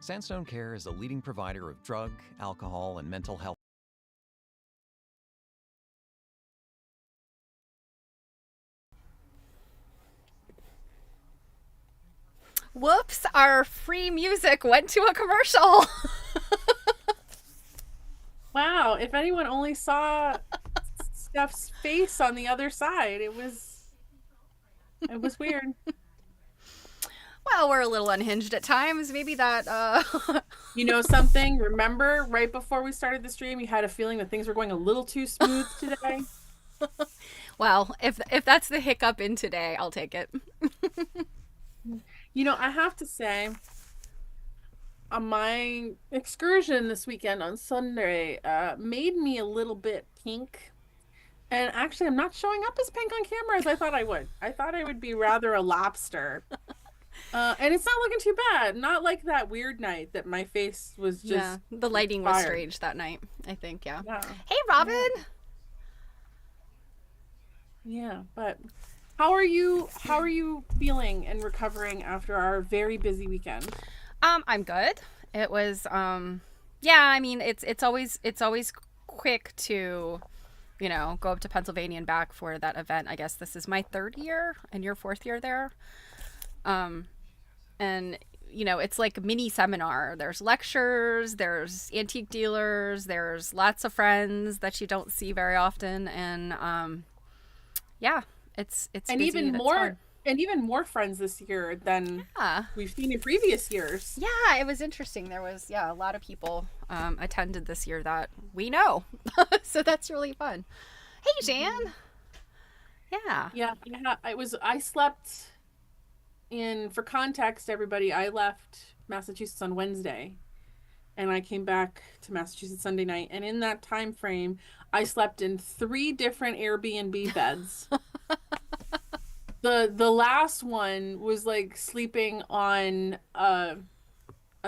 Sandstone Care is a leading provider of drug, alcohol, and mental health. Whoops, our free music went to a commercial. Wow, if anyone only saw Steph's face on the other side, it was weird. Well, we're a little unhinged at times. Maybe that You know something? Remember right before we started the stream, you had a feeling that things were going a little too smooth today? well, if that's the hiccup in today, I'll take it. You know, I have to say, on my excursion this weekend on Sunday, made me a little bit pink. And actually, I'm not showing up as pink on camera as I thought I would. I thought I would be rather a lobster. And it's not looking too bad. Not like that weird night that my face was just the lighting was strange that night, I think. Yeah. Hey, Robin. Yeah, but how are you feeling and recovering after our very busy weekend? I'm good. It was yeah, I mean, it's always quick to, you know, go up to Pennsylvania and back for that event. I guess this is my 3rd year and your 4th year there. And you know, it's like a mini seminar. There's lectures, there's antique dealers, there's lots of friends that you don't see very often, and yeah, it's and busy, even more friends this year than we've seen in previous years. Yeah, it was interesting. There was a lot of people attended this year that we know, so that's really fun. Hey, Jan. Yeah. I slept in, for context, everybody, I left Massachusetts on Wednesday and I came back to Massachusetts Sunday night, and in that time frame I slept in 3 different Airbnb beds. The last one was like sleeping on a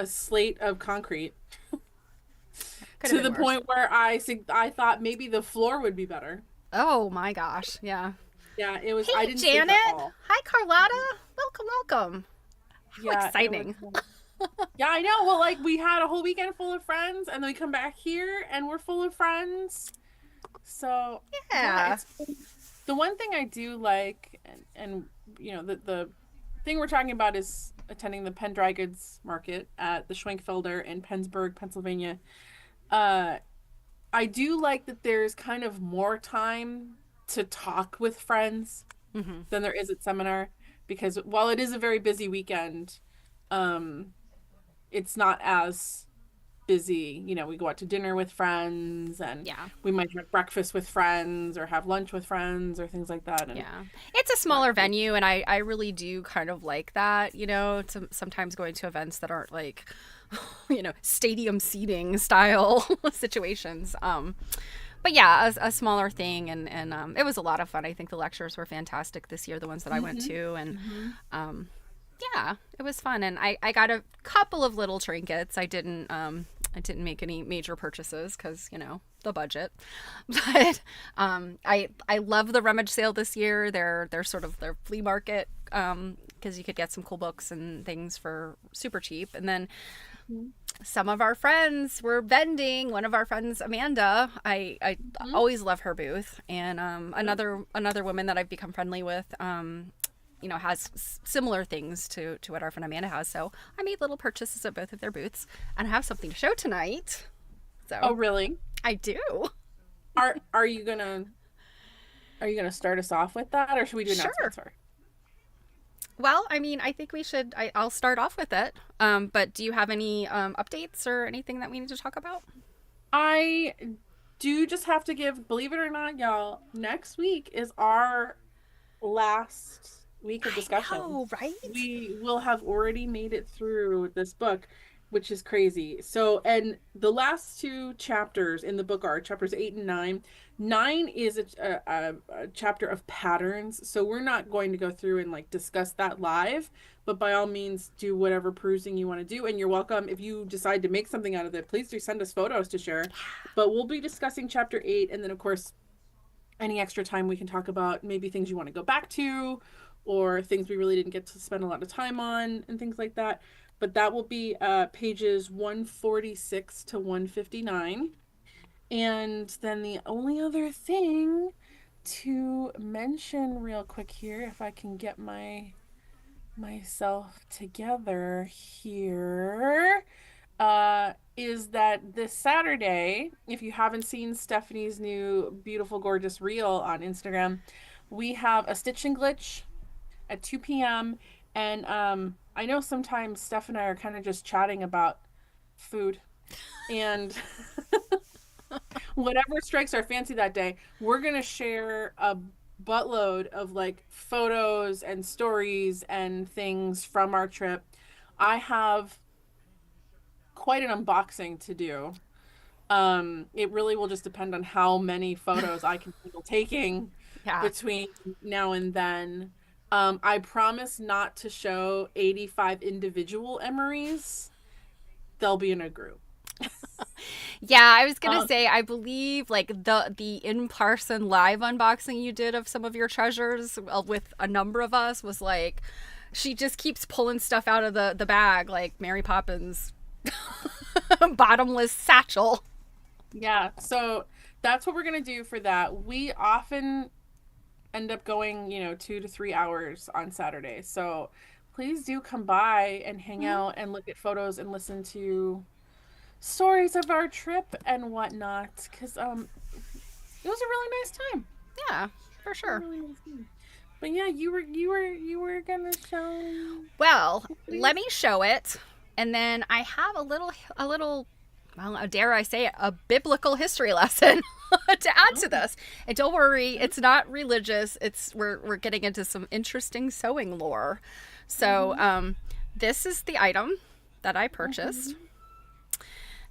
slate of concrete to the point where I thought maybe the floor would be better. Oh my gosh. Yeah, it was. Hey, I didn't Janet. sleep at all. Hi, Carlotta. Welcome. How exciting. Yeah, I know. Well, like, we had a whole weekend full of friends, and then we come back here and we're full of friends. So the one thing I do like, and you know, the thing we're talking about is attending the Penn Dry Goods Market at the Schwenkfelder in Pennsburg, Pennsylvania. I do like that there's kind of more time to talk with friends than there is at seminar, because while it is a very busy weekend, it's not as busy. You know, we go out to dinner with friends, and we might have breakfast with friends or have lunch with friends or things like that. And it's a smaller venue, and I really do kind of like that, you know, sometimes going to events that aren't like, you know, stadium seating style situations. But yeah, a smaller thing, and it was a lot of fun. I think the lectures were fantastic this year, the ones that I went to, and yeah, it was fun. And I got a couple of little trinkets. I didn't make any major purchases because, you know, the budget. But I love the rummage sale this year. They're sort of their flea market, because you could get some cool books and things for super cheap. And then some of our friends were vending. One of our friends, Amanda, I always love her booth, and another woman that I've become friendly with, you know, has similar things to what our friend Amanda has. So I made little purchases at both of their booths, and I have something to show tonight. So oh, really? I do. Are you gonna start us off with that, or should we do announcements first? Well, I mean, I think we should. I'll start off with it. But do you have any updates or anything that we need to talk about? I do just have to give, believe it or not, y'all, next week is our last week of discussion. Oh, right? We will have already made it through this book, which is crazy. So, and the last 2 chapters in the book are chapters 8 and 9. 9 is a chapter of patterns, so we're not going to go through and like discuss that live, but by all means do whatever perusing you want to do, and you're welcome. If you decide to make something out of it, please do send us photos to share. But we'll be discussing chapter 8, and then of course any extra time we can talk about maybe things you want to go back to, or things we really didn't get to spend a lot of time on, and things like that. but that will be pages 146 to 159. And then the only other thing to mention real quick here, if I can get myself together here, is that this Saturday, if you haven't seen Stephanie's new beautiful, gorgeous reel on Instagram, we have a Stitch and Glitch at 2 p.m. And I know sometimes Steph and I are kind of just chatting about food and whatever strikes our fancy that day. We're going to share a buttload of like photos and stories and things from our trip. I have quite an unboxing to do. It really will just depend on how many photos I can handle taking between now and then. I promise not to show 85 individual emeries. They'll be in a group. Yeah, I was gonna say, I believe like the in-person live unboxing you did of some of your treasures with a number of us was like, she just keeps pulling stuff out of the bag like Mary Poppins bottomless satchel. Yeah, so that's what we're gonna do for that. We often end up going 2 to 3 hours on Saturday, so please do come by and hang out and look at photos and listen to stories of our trip and whatnot, because it was a really nice time. Yeah, for sure. Really nice time. But yeah, you were gonna show. Well, let me show it, and then I have a little well, dare I say it, a biblical history lesson to add to this. And don't worry, it's not religious. We're getting into some interesting sewing lore. So this is the item that I purchased.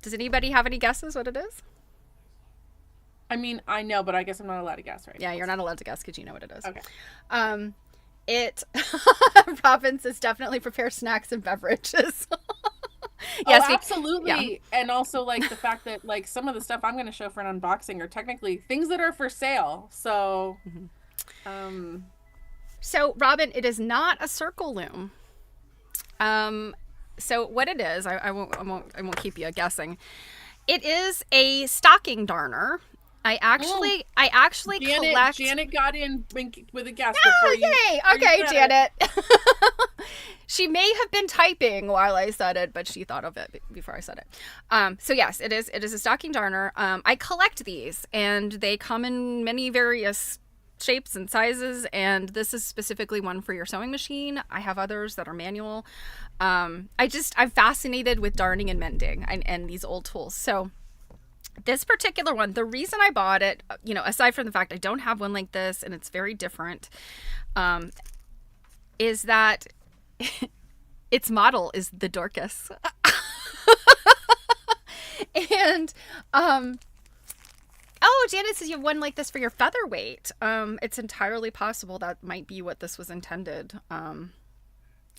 Does anybody have any guesses what it is? I mean, I know, but I guess I'm not allowed to guess, right? Yeah, you're not allowed to guess because you know what it is. Okay. It province is definitely prepare snacks and beverages. Yes, absolutely. Yeah. And also like the fact that like some of the stuff I'm going to show for an unboxing are technically things that are for sale. So, so Robin, it is not a circle loom. So what it is, I won't keep you guessing. It is a stocking darner. I actually collect. Janet got in with a guess. Oh, yay! Okay, Janet. She may have been typing while I said it, but she thought of it before I said it. So yes, it is a stocking darner. I collect these, and they come in many various shapes and sizes, and this is specifically one for your sewing machine. I have others that are manual. I'm fascinated with darning and mending and these old tools. So this particular one, the reason I bought it, aside from the fact I don't have one like this and it's very different, is that its model is the Dorcas. And Janet says you have one like this for your featherweight. It's entirely possible that might be what this was intended. I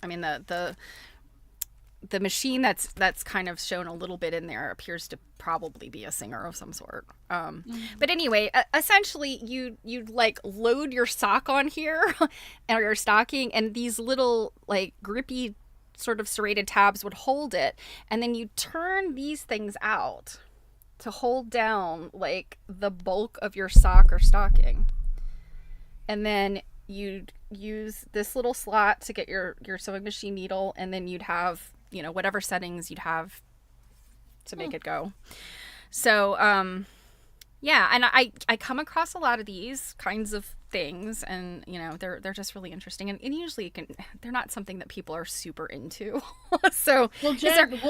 mean, the machine that's kind of shown a little bit in there appears to probably be a Singer of some sort. But anyway, essentially you like load your sock on here or your stocking, and these little like grippy sort of serrated tabs would hold it, and then you turn these things out to hold down like the bulk of your sock or stocking, and then you'd use this little slot to get your sewing machine needle, and then you'd have whatever settings you'd have to make it go. So yeah, and I come across a lot of these kinds of things, and they're just really interesting, and usually they're not something that people are super into. So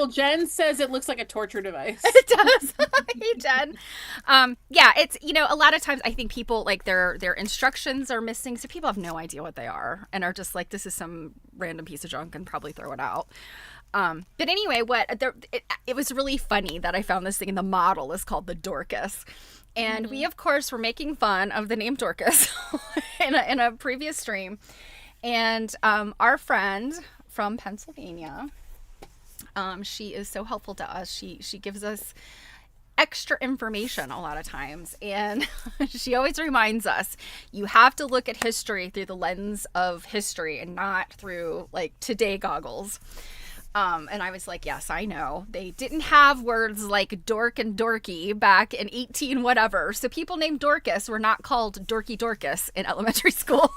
Jen says it looks like a torture device. It does. Hey, Jen. Yeah, it's a lot of times I think people like their instructions are missing, so people have no idea what they are and are just like, this is some random piece of junk, and probably throw it out. But anyway, it was really funny that I found this thing, and the model is called the Dorcas. And we, of course, were making fun of the name Dorcas in a previous stream. And our friend from Pennsylvania, she is so helpful to us. She gives us extra information a lot of times. And she always reminds us, you have to look at history through the lens of history and not through like today goggles. And I was like, yes, I know. They didn't have words like dork and dorky back in 18 whatever. So people named Dorcas were not called Dorky Dorcas in elementary school.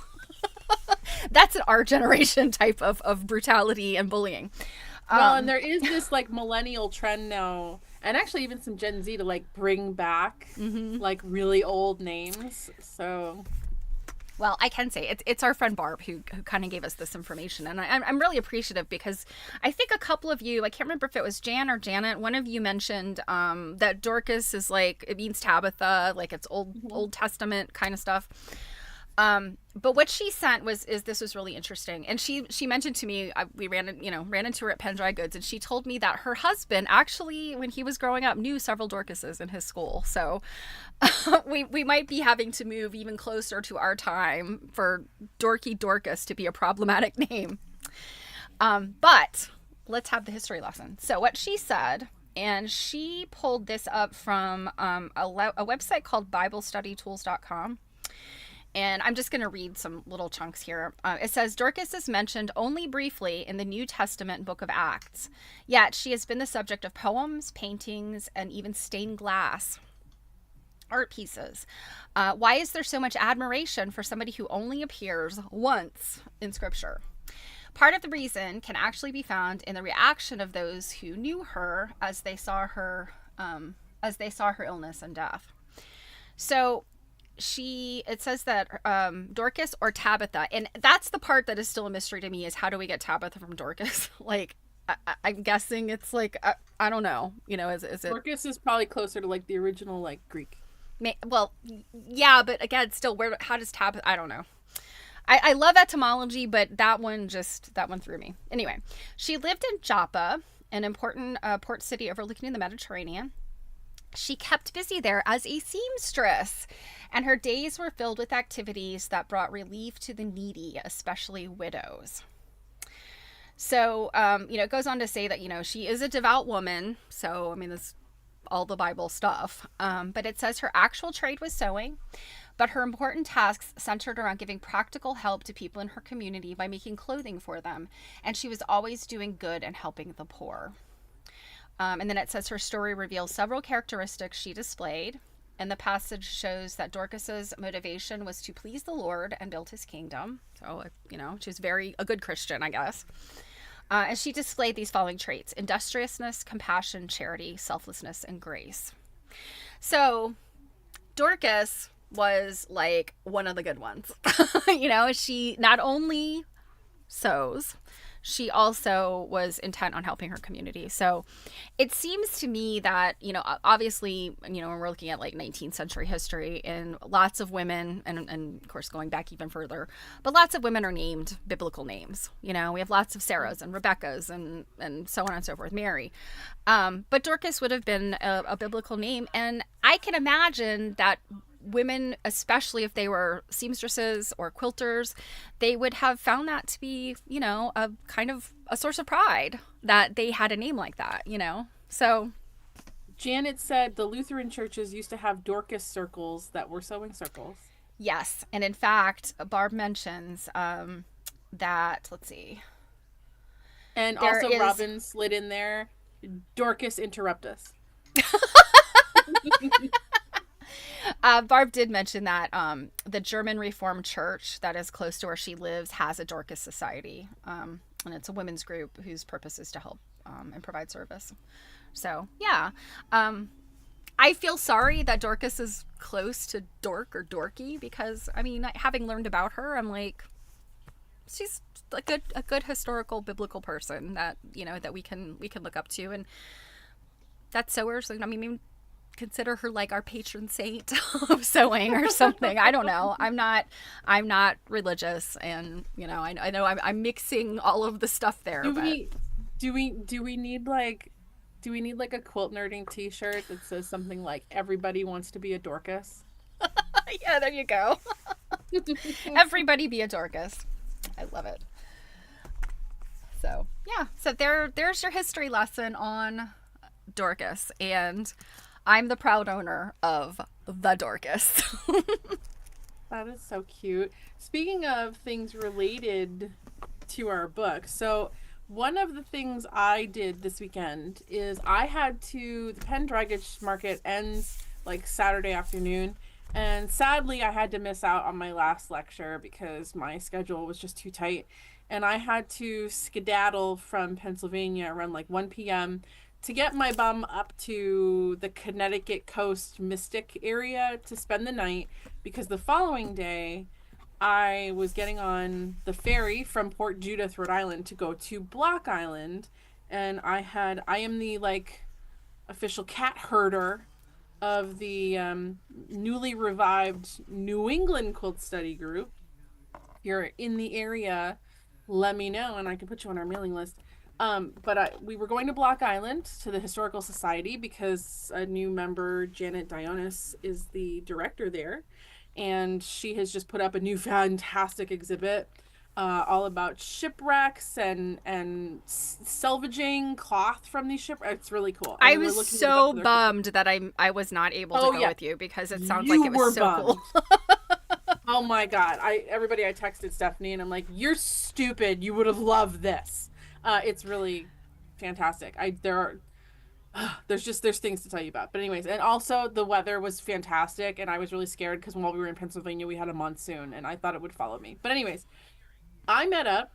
That's an our generation type of brutality and bullying. Well, and there is this like millennial trend now, and actually even some Gen Z, to like bring back like really old names. So... Well, I can say it's our friend Barb who kind of gave us this information. And I'm really appreciative because I think a couple of you, I can't remember if it was Jan or Janet, one of you mentioned that Dorcas is like, it means Tabitha, like it's Old Testament kind of stuff. But what she sent this was really interesting. And she mentioned to me, we ran into her at Penn Dry Goods, and she told me that her husband actually, when he was growing up, knew several Dorcases in his school. So we might be having to move even closer to our time for Dorky Dorcas to be a problematic name. But let's have the history lesson. So what she said, and she pulled this up from a website called BibleStudyTools.com. And I'm just going to read some little chunks here. It says, Dorcas is mentioned only briefly in the New Testament book of Acts. Yet she has been the subject of poems, paintings, and even stained glass art pieces. Why is there so much admiration for somebody who only appears once in Scripture? Part of the reason can actually be found in the reaction of those who knew her as they saw her illness and death. So it says that Dorcas or Tabitha, and that's the part that is still a mystery to me, is how do we get Tabitha from Dorcas? Like, I'm guessing it's like, I don't know, is it? Dorcas is probably closer to like the original like Greek. Well, yeah, but again, still, how does Tabitha, I don't know. I love etymology, but that one threw me. Anyway, she lived in Joppa, an important port city overlooking the Mediterranean. She kept busy there as a seamstress, and her days were filled with activities that brought relief to the needy, especially widows. So, it goes on to say that, she is a devout woman. So, I mean, that's all the Bible stuff. But it says her actual trade was sewing, but her important tasks centered around giving practical help to people in her community by making clothing for them. And she was always doing good and helping the poor. And then it says her story reveals several characteristics she displayed. And the passage shows that Dorcas's motivation was to please the Lord and build his kingdom. So, she was a good Christian, I guess. And she displayed these following traits: industriousness, compassion, charity, selflessness, and grace. So Dorcas was like one of the good ones. She not only sews, she also was intent on helping her community. So it seems to me that, obviously, when we're looking at like 19th century history, and lots of women, and of course going back even further, but lots of women are named biblical names. We have lots of Sarahs and Rebeccas and so on and so forth, Mary. But Dorcas would have been a biblical name. And I can imagine that women, especially if they were seamstresses or quilters, they would have found that to be, a kind of a source of pride that they had a name like that, So Janet said the Lutheran churches used to have Dorcas circles that were sewing circles. Yes. And in fact, Barb mentions that, let's see. And also Robin slid in there, Dorcas interrupt us. Barb did mention that the German Reformed Church that is close to where she lives has a Dorcas Society. And it's a women's group whose purpose is to help and provide service. So, yeah. I feel sorry that Dorcas is close to dork or dorky because, I mean, having learned about her, I'm like, she's a good historical biblical person that, that we can look up to. And that's sewers. I mean, consider her like our patron saint of sewing or something. I don't know. I'm not religious, and I know I'm mixing all of the stuff there. Do we need like a quilt nerding t-shirt that says something like everybody wants to be a Dorcas? Yeah, there you go. Everybody be a Dorcas. I love it. So yeah, so there's your history lesson on Dorcas, and I'm the proud owner of the Dorcas. That is so cute. Speaking of things related to our book, so One of the things I did this weekend is I had to, the Penn Draggage Market ends like Saturday afternoon. And sadly, I had to miss out on my last lecture because my schedule was just too tight. And I had to skedaddle from Pennsylvania around like 1 p.m. to get my bum up to the Connecticut coast Mystic area to spend the night because the following day I was getting on the ferry from Port Judith, Rhode Island to go to Block Island. And I am the like official cat herder of the newly revived New England Quilt Study Group. If you're in the area, let me know and I can put you on our mailing list. We were going to Block Island to the Historical Society because a new member, Janet Dionis, is the director there. And she has just put up a new fantastic exhibit all about shipwrecks and salvaging cloth from these shipwrecks. It's really cool. I was so bummed that I was not able to go with you because it sounds like it was so cool. Oh my God. I texted Stephanie and I'm like, you're stupid. You would have loved this. It's really fantastic. There's things to tell you about. But anyways, and also the weather was fantastic and I was really scared because while we were in Pennsylvania, we had a monsoon and I thought it would follow me. But anyways, I met up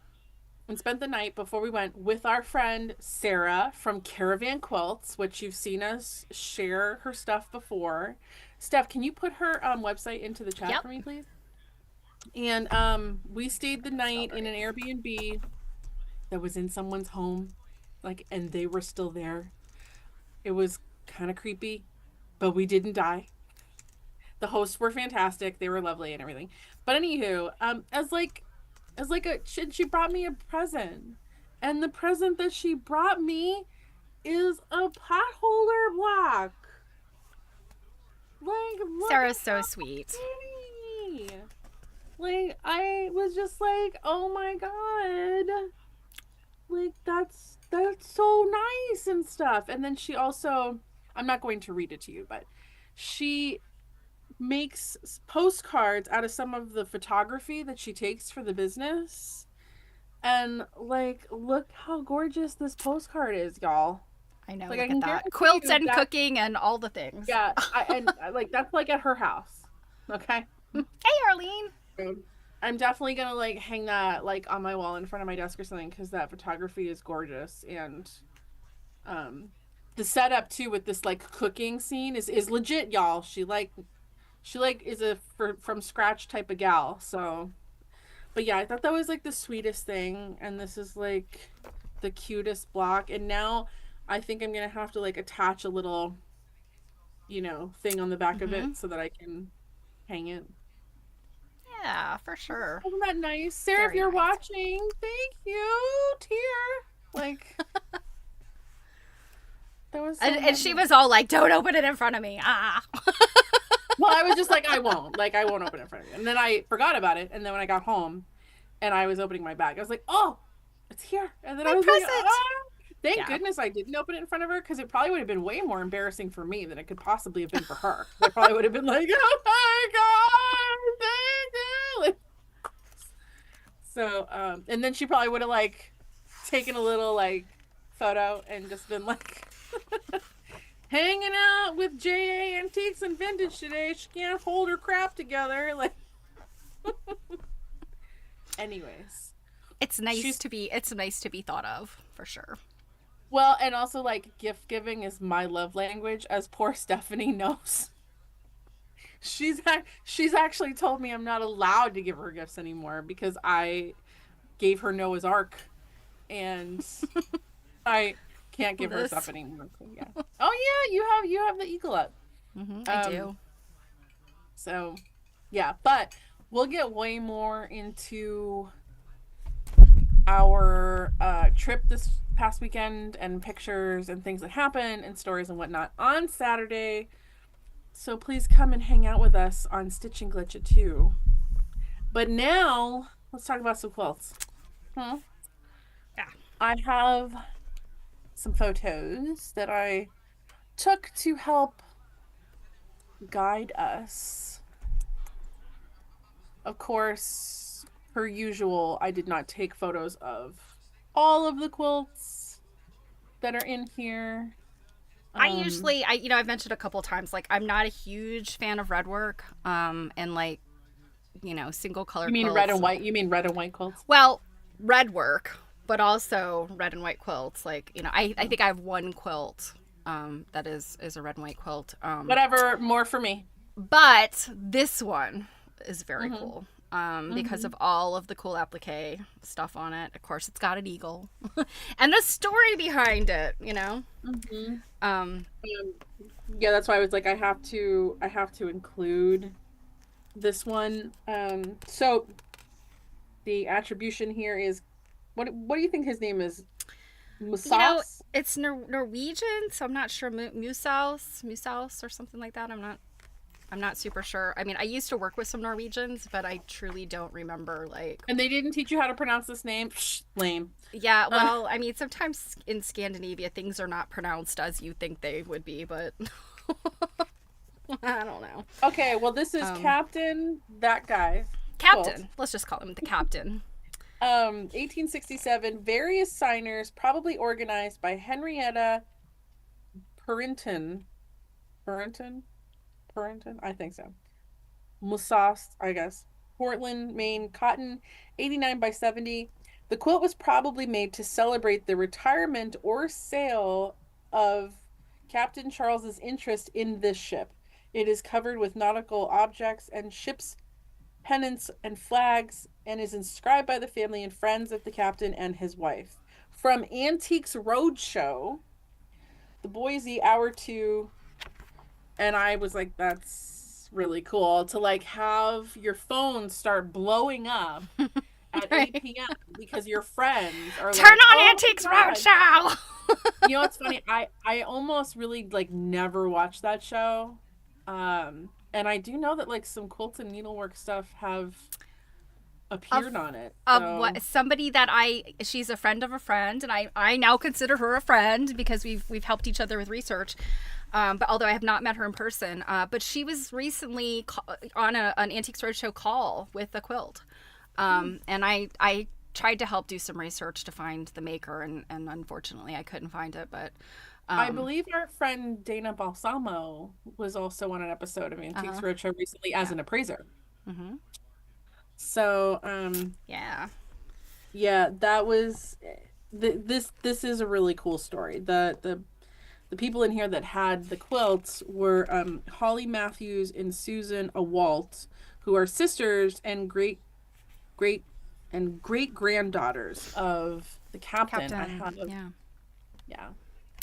and spent the night before we went with our friend Sarah from Caravan Quilts, which you've seen us share her stuff before. Steph, can you put her website into the chat for me, please? And we stayed the night in an Airbnb that was in someone's home, and they were still there. It was kind of creepy, but we didn't die. The hosts were fantastic. They were lovely and everything. But anywho, she brought me a present. And the present that she brought me is a potholder block. Sarah's so sweet. I was just like, oh my God. That's so nice and stuff. And then she also, I'm not going to read it to you, but she makes postcards out of some of the photography that she takes for the business. And look how gorgeous this postcard is, y'all. I know, look at that. Quilts and cooking and all the things. Yeah, that's at her house. Okay? Hey, Arlene. I'm definitely gonna hang that on my wall in front of my desk or something because that photography is gorgeous. And the setup too with this cooking scene is legit, y'all. She is a from scratch type of gal. So, but yeah, I thought that was the sweetest thing, and this is the cutest block. And now I think I'm gonna have to attach a little, thing on the back of it so that I can hang it. Yeah, for sure. Isn't that nice? Sarah, very if you're watching, thank you, dear. That was so and she was all like, don't open it in front of me. Well, I was just I won't. I won't open it in front of you. And then I forgot about it. And then when I got home and I was opening my bag, I was like, oh, it's here. And then I was present. Thank goodness I didn't open it in front of her because it probably would have been way more embarrassing for me than it could possibly have been for her. I probably would have been like, oh my God, thank you. So, and then she probably would have taken a little photo and just been hanging out with JA Antiques and Vintage today. She can't hold her crap together. Anyways, it's nice to be thought of for sure. Well, and also gift giving is my love language, as poor Stephanie knows. She's actually told me I'm not allowed to give her gifts anymore because I gave her Noah's Ark, and I can't give her stuff anymore. Yeah. Oh yeah, you have the eagle up. I do. So, yeah, but we'll get way more into our trip this past weekend and pictures and things that happen and stories and whatnot on Saturday. So please come and hang out with us on Stitch and Glitch at 2. But now let's talk about some quilts. Yeah. I have some photos that I took to help guide us. Of course, per usual, I did not take photos of all of the quilts that are in here. I've mentioned a couple times, like, I'm not a huge fan of red work, and like, single color You mean red quilts. and white? You mean red and white quilts? Well, red work, but also red and white quilts. Like, I think I have one quilt, that is a red and white quilt. Whatever, more for me. But this one is very Mm-hmm. cool. Because of all of the cool applique stuff on it. Of course, it's got an eagle and a story behind it, Mm-hmm. Um, Yeah, that's why I was like, I have to include this one. So the attribution here is, what do you think his name is? Musas? it's Norwegian, so I'm not sure. Musaus or something like that. I'm not super sure. I mean, I used to work with some Norwegians, but I truly don't remember, like. And they didn't teach you how to pronounce this name? Psh, lame. Yeah, well, I mean, sometimes in Scandinavia things are not pronounced as you think they would be, but I don't know. Okay, well, this is Captain, that guy. Captain. Quilt. Let's just call him the Captain. 1867, various signers, probably organized by Henrietta Purinton. Purinton? Purinton? I think so. Musas, I guess. Portland, Maine, cotton, 89 by 70. The quilt was probably made to celebrate the retirement or sale of Captain Charles's interest in this ship. It is covered with nautical objects and ship's pennants and flags, and is inscribed by the family and friends of the captain and his wife. From Antiques Roadshow, the Boise Hour 2, and I was like, that's really cool to like have your phone start blowing up at Right. 8 p.m. because your friends are Turn like, on oh Antiques my God. Roadshow! You know what's funny? I almost really like never watched that show. And I do know that like some quilt and needlework stuff have appeared on it. So. What somebody that she's a friend of a friend, and I now consider her a friend because we've helped each other with research. But although I have not met her in person, but she was recently on an Antiques Roadshow call with a quilt, and I tried to help do some research to find the maker, and unfortunately I couldn't find it. But I believe our friend Dana Balsamo was also on an episode of Antiques Roadshow recently as an appraiser. Mm-hmm. So, yeah, that was this is a really cool story. The people in here that had the quilts were Holly Matthews and Susan Awalt, who are sisters and great granddaughters of the captain.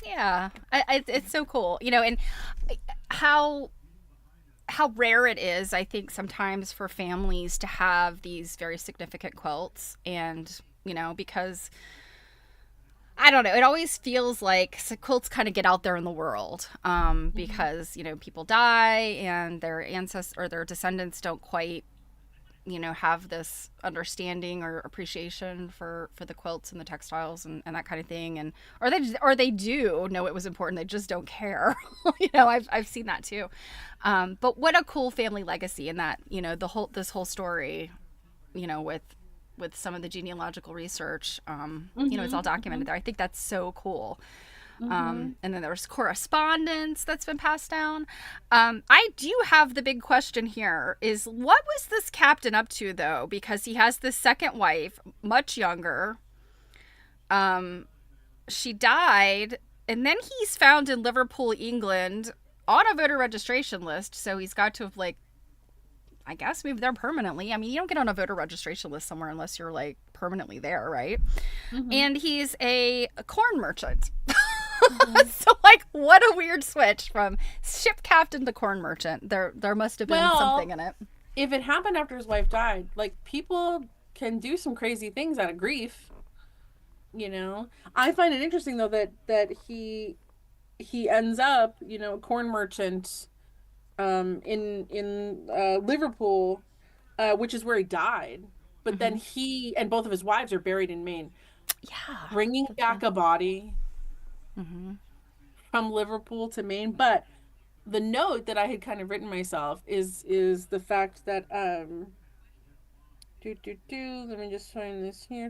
Yeah, it's so cool, and how rare it is, I think, sometimes for families to have these very significant quilts, and because I don't know, it always feels like quilts kind of get out there in the world, because people die and their ancestors or their descendants don't quite have this understanding or appreciation for the quilts and the textiles and that kind of thing, and or they do know it was important, they just don't care. I've seen that too, but what a cool family legacy in that this whole story, with some of the genealogical research, it's all documented there. I think that's so cool. And then there's correspondence that's been passed down. I do have the big question here is, what was this captain up to, though? Because he has this second wife, much younger. She died, and then he's found in Liverpool, England, on a voter registration list. So he's got to have, like, I guess, moved there permanently. I mean, you don't get on a voter registration list somewhere unless you're, like, permanently there, right? And he's a corn merchant. So, like, what a weird switch from ship captain to corn merchant. There must have been something in it. If it happened after his wife died, like, people can do some crazy things out of grief. I find it interesting though that he ends up, a corn merchant, in Liverpool, which is where he died. But then he and both of his wives are buried in Maine. Yeah, bringing back a body. From Liverpool to Maine. But the note that I had kind of written myself is the fact that let me just find this here.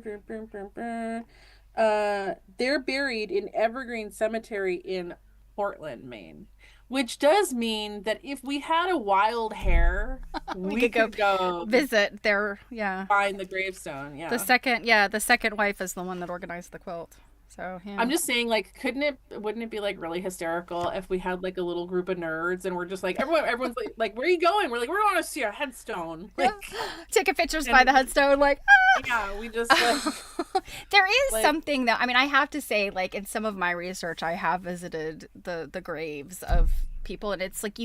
They're buried in Evergreen Cemetery in Portland, Maine, which does mean that if we had a wild hair, We we could could go visit their, yeah. find the gravestone. The Yeah. second, yeah, the second wife is the one that organized the quilt. So, yeah. I'm just saying, like, wouldn't it be like really hysterical if we had like a little group of nerds and we're just like, everyone's like, where are you going? We're like, we're going to see a headstone. Like, taking pictures by and the headstone, like, ah! yeah, we just like, There is like, something though. I mean, I have to say, like, in some of my research, I have visited the graves of people, and it's like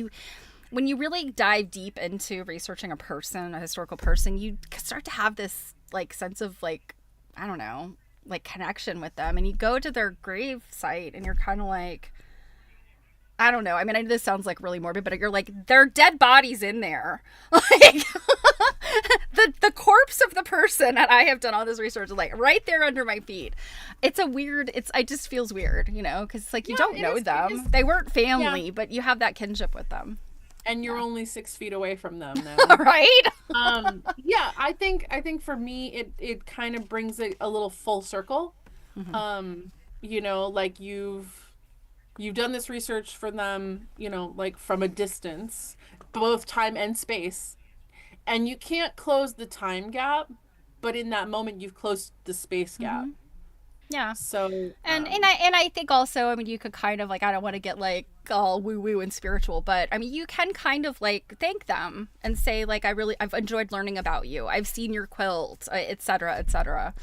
when you really dive deep into researching a person, a historical person, you start to have this like sense of like, I don't know, like connection with them, and you go to their grave site and you're kind of like, I don't know. I mean, I know this sounds like really morbid, but you're like, there are dead bodies in there. Like, the corpse of the person that I have done all this research, like, right there under my feet. It's a weird, it just feels weird, you know, because, like, you yeah, don't know them. They weren't family, yeah. but you have that kinship with them. And you're only 6 feet away from them now. Right? Yeah, I think for me, it kind of brings it a little full circle. Mm-hmm. You know, like you've done this research for them, you know, like from a distance, both time and space, and you can't close the time gap, but in that moment you've closed the space gap. Mm-hmm. Yeah. So And I think also, I mean, you could kind of like, I don't want to get like all woo woo and spiritual, but I mean, you can kind of like thank them and say like, I've enjoyed learning about you. I've seen your quilt, et cetera, et cetera.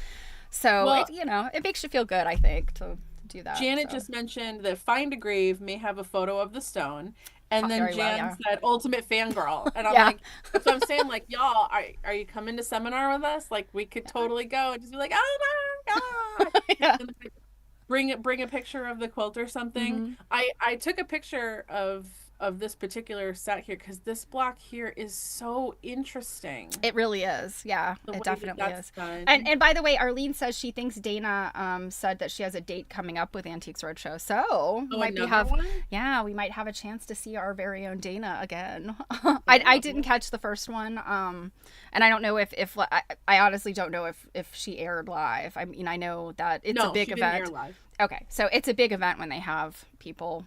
So, well, you know, it makes you feel good, I think, to do that. Janet so. just mentioned that Find a Grave may have a photo of the stone. And then Very well, Jan yeah. said, "Ultimate fangirl," and I'm Yeah. like, "That's what I'm saying. Like, y'all, are you coming to seminar with us? Like, we could totally go and just be like, oh my god, Yeah. and bring a picture of the quilt or something." Mm-hmm. I took a picture of this particular set here because this block here is so interesting. It really is. Yeah, The way it that definitely that's is. done. And by the way, Arlene says she thinks Dana said that she has a date coming up with Antiques Roadshow. So Oh, might be another one? yeah, we might have a chance to see our very own Dana again. I didn't catch the first one. And I don't know if I honestly don't know if she aired live. I mean, I know that it's a big she didn't event. air live. Okay, so it's a big event when they have people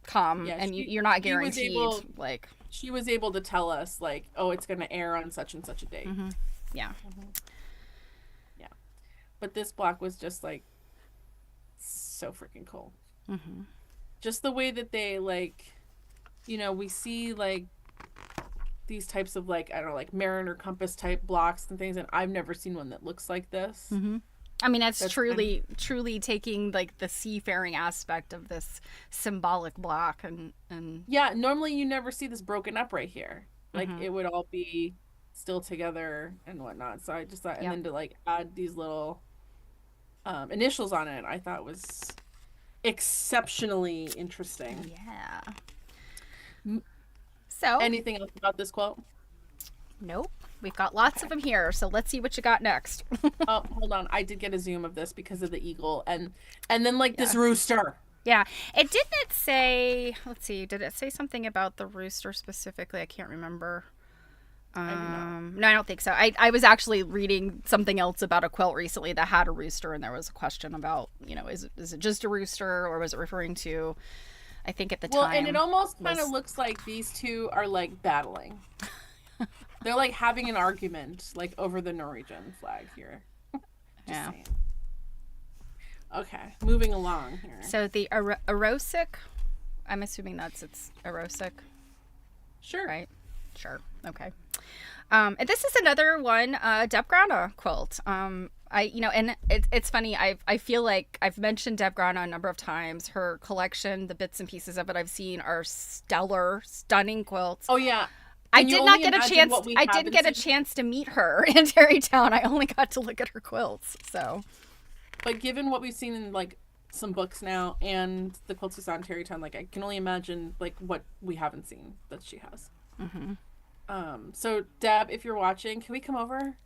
come, Yeah, and you're not she was guaranteed able- like. She was able to tell us like, oh, it's going to air on such and such a date. Mm-hmm. Yeah. Yeah. But this block was just like so freaking cool. Mm-hmm. Just the way that they like, you know, we see like these types of like, I don't know, like Mariner Compass type blocks and things, and I've never seen one that looks like this. Mm-hmm. I mean, that's kind truly taking like the seafaring aspect of this symbolic block and Yeah, normally you never see this broken up right here. Like Mhm. it would all be still together and whatnot. So I just thought, and Yep. then to like add these little initials on it, I thought was exceptionally interesting. yeah. M- So Anything else about this quote? nope, we've got lots of them here. So let's see what you got next. Oh, hold on. I did get a zoom of this because of the eagle and then like this rooster. Yeah, it didn't say. Let's see. Did it say something about the rooster specifically? I can't remember. do not. No, I don't think so. I was actually reading something else about a quilt recently that had a rooster, and there was a question about, you know, is it just a rooster, or was it referring to? I think at the Well, time. and it almost kind of was- looks like these two are like battling. They're like having an argument like over the Norwegian flag here. Just Yeah. saying. Okay, moving along here. So the erosic, I'm assuming it's erosic, Sure. right? Sure. Okay. And this is another one, Deb Grana quilt. And it's funny. I feel like I've mentioned Deb Grana a number of times. Her collection, the bits and pieces of it I've seen are stellar, stunning quilts. Oh yeah. I Can you did not only get a imagine chance. what we I didn't haven't get a seen? chance to meet her in Terrytown. I only got to look at her quilts. So But given what we've seen in like some books now and the quilts we saw in Terrytown, like I can only imagine like what we haven't seen that she has. Mhm. So Deb, if you're watching, can we come over?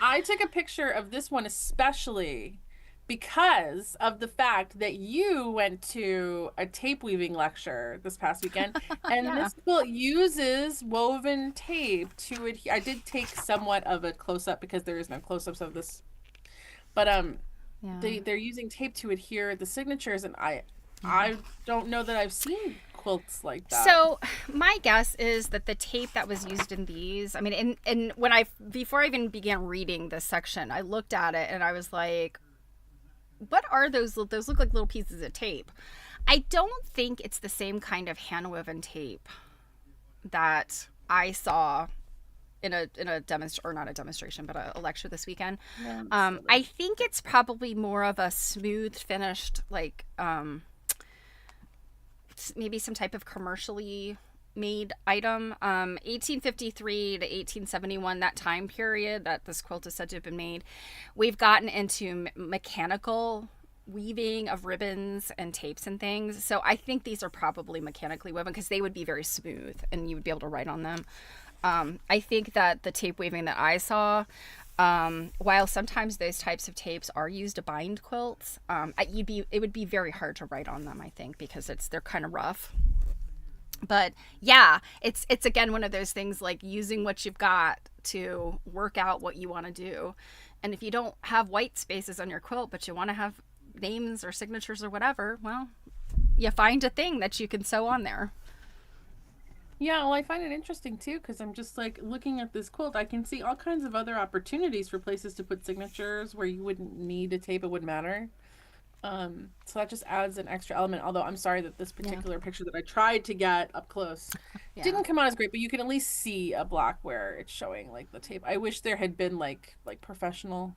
I took a picture of this one especially because of the fact that you went to a tape weaving lecture this past weekend, and Yeah. this quilt uses woven tape to adhere. I did take somewhat of a close up because there is no close ups of this But Yeah. they're using tape to adhere the signatures, and I don't know that I've seen quilts like that. So my guess is that the tape that was used in these, I mean, and when before I even began reading this section, I looked at it and I was like, what are those? Those look like little pieces of tape. I don't think it's the same kind of hand-woven tape that I saw in a demonstration, or not a demonstration, but a lecture this weekend. Yeah, I think it's probably more of a smooth finished, like maybe some type of commercially made item. 1853 to 1871, that time period that this quilt is said to have been made, we've gotten into mechanical weaving of ribbons and tapes and things. So I think these are probably mechanically woven because they would be very smooth and you would be able to write on them. I think that the tape weaving that I saw, while sometimes those types of tapes are used to bind quilts, it would be very hard to write on them, I think, because they're kind of rough. But yeah, it's again one of those things, like using what you've got to work out what you want to do. And if you don't have white spaces on your quilt, but you want to have names or signatures or whatever, well, you find a thing that you can sew on there. Yeah, well, I find it interesting too because I'm just like looking at this quilt. I can see all kinds of other opportunities for places to put signatures where you wouldn't need a tape; it wouldn't matter. So that just adds an extra element. Although I'm sorry that this particular picture that I tried to get up close didn't come out as great, but you can at least see a block where it's showing like the tape. I wish there had been like professional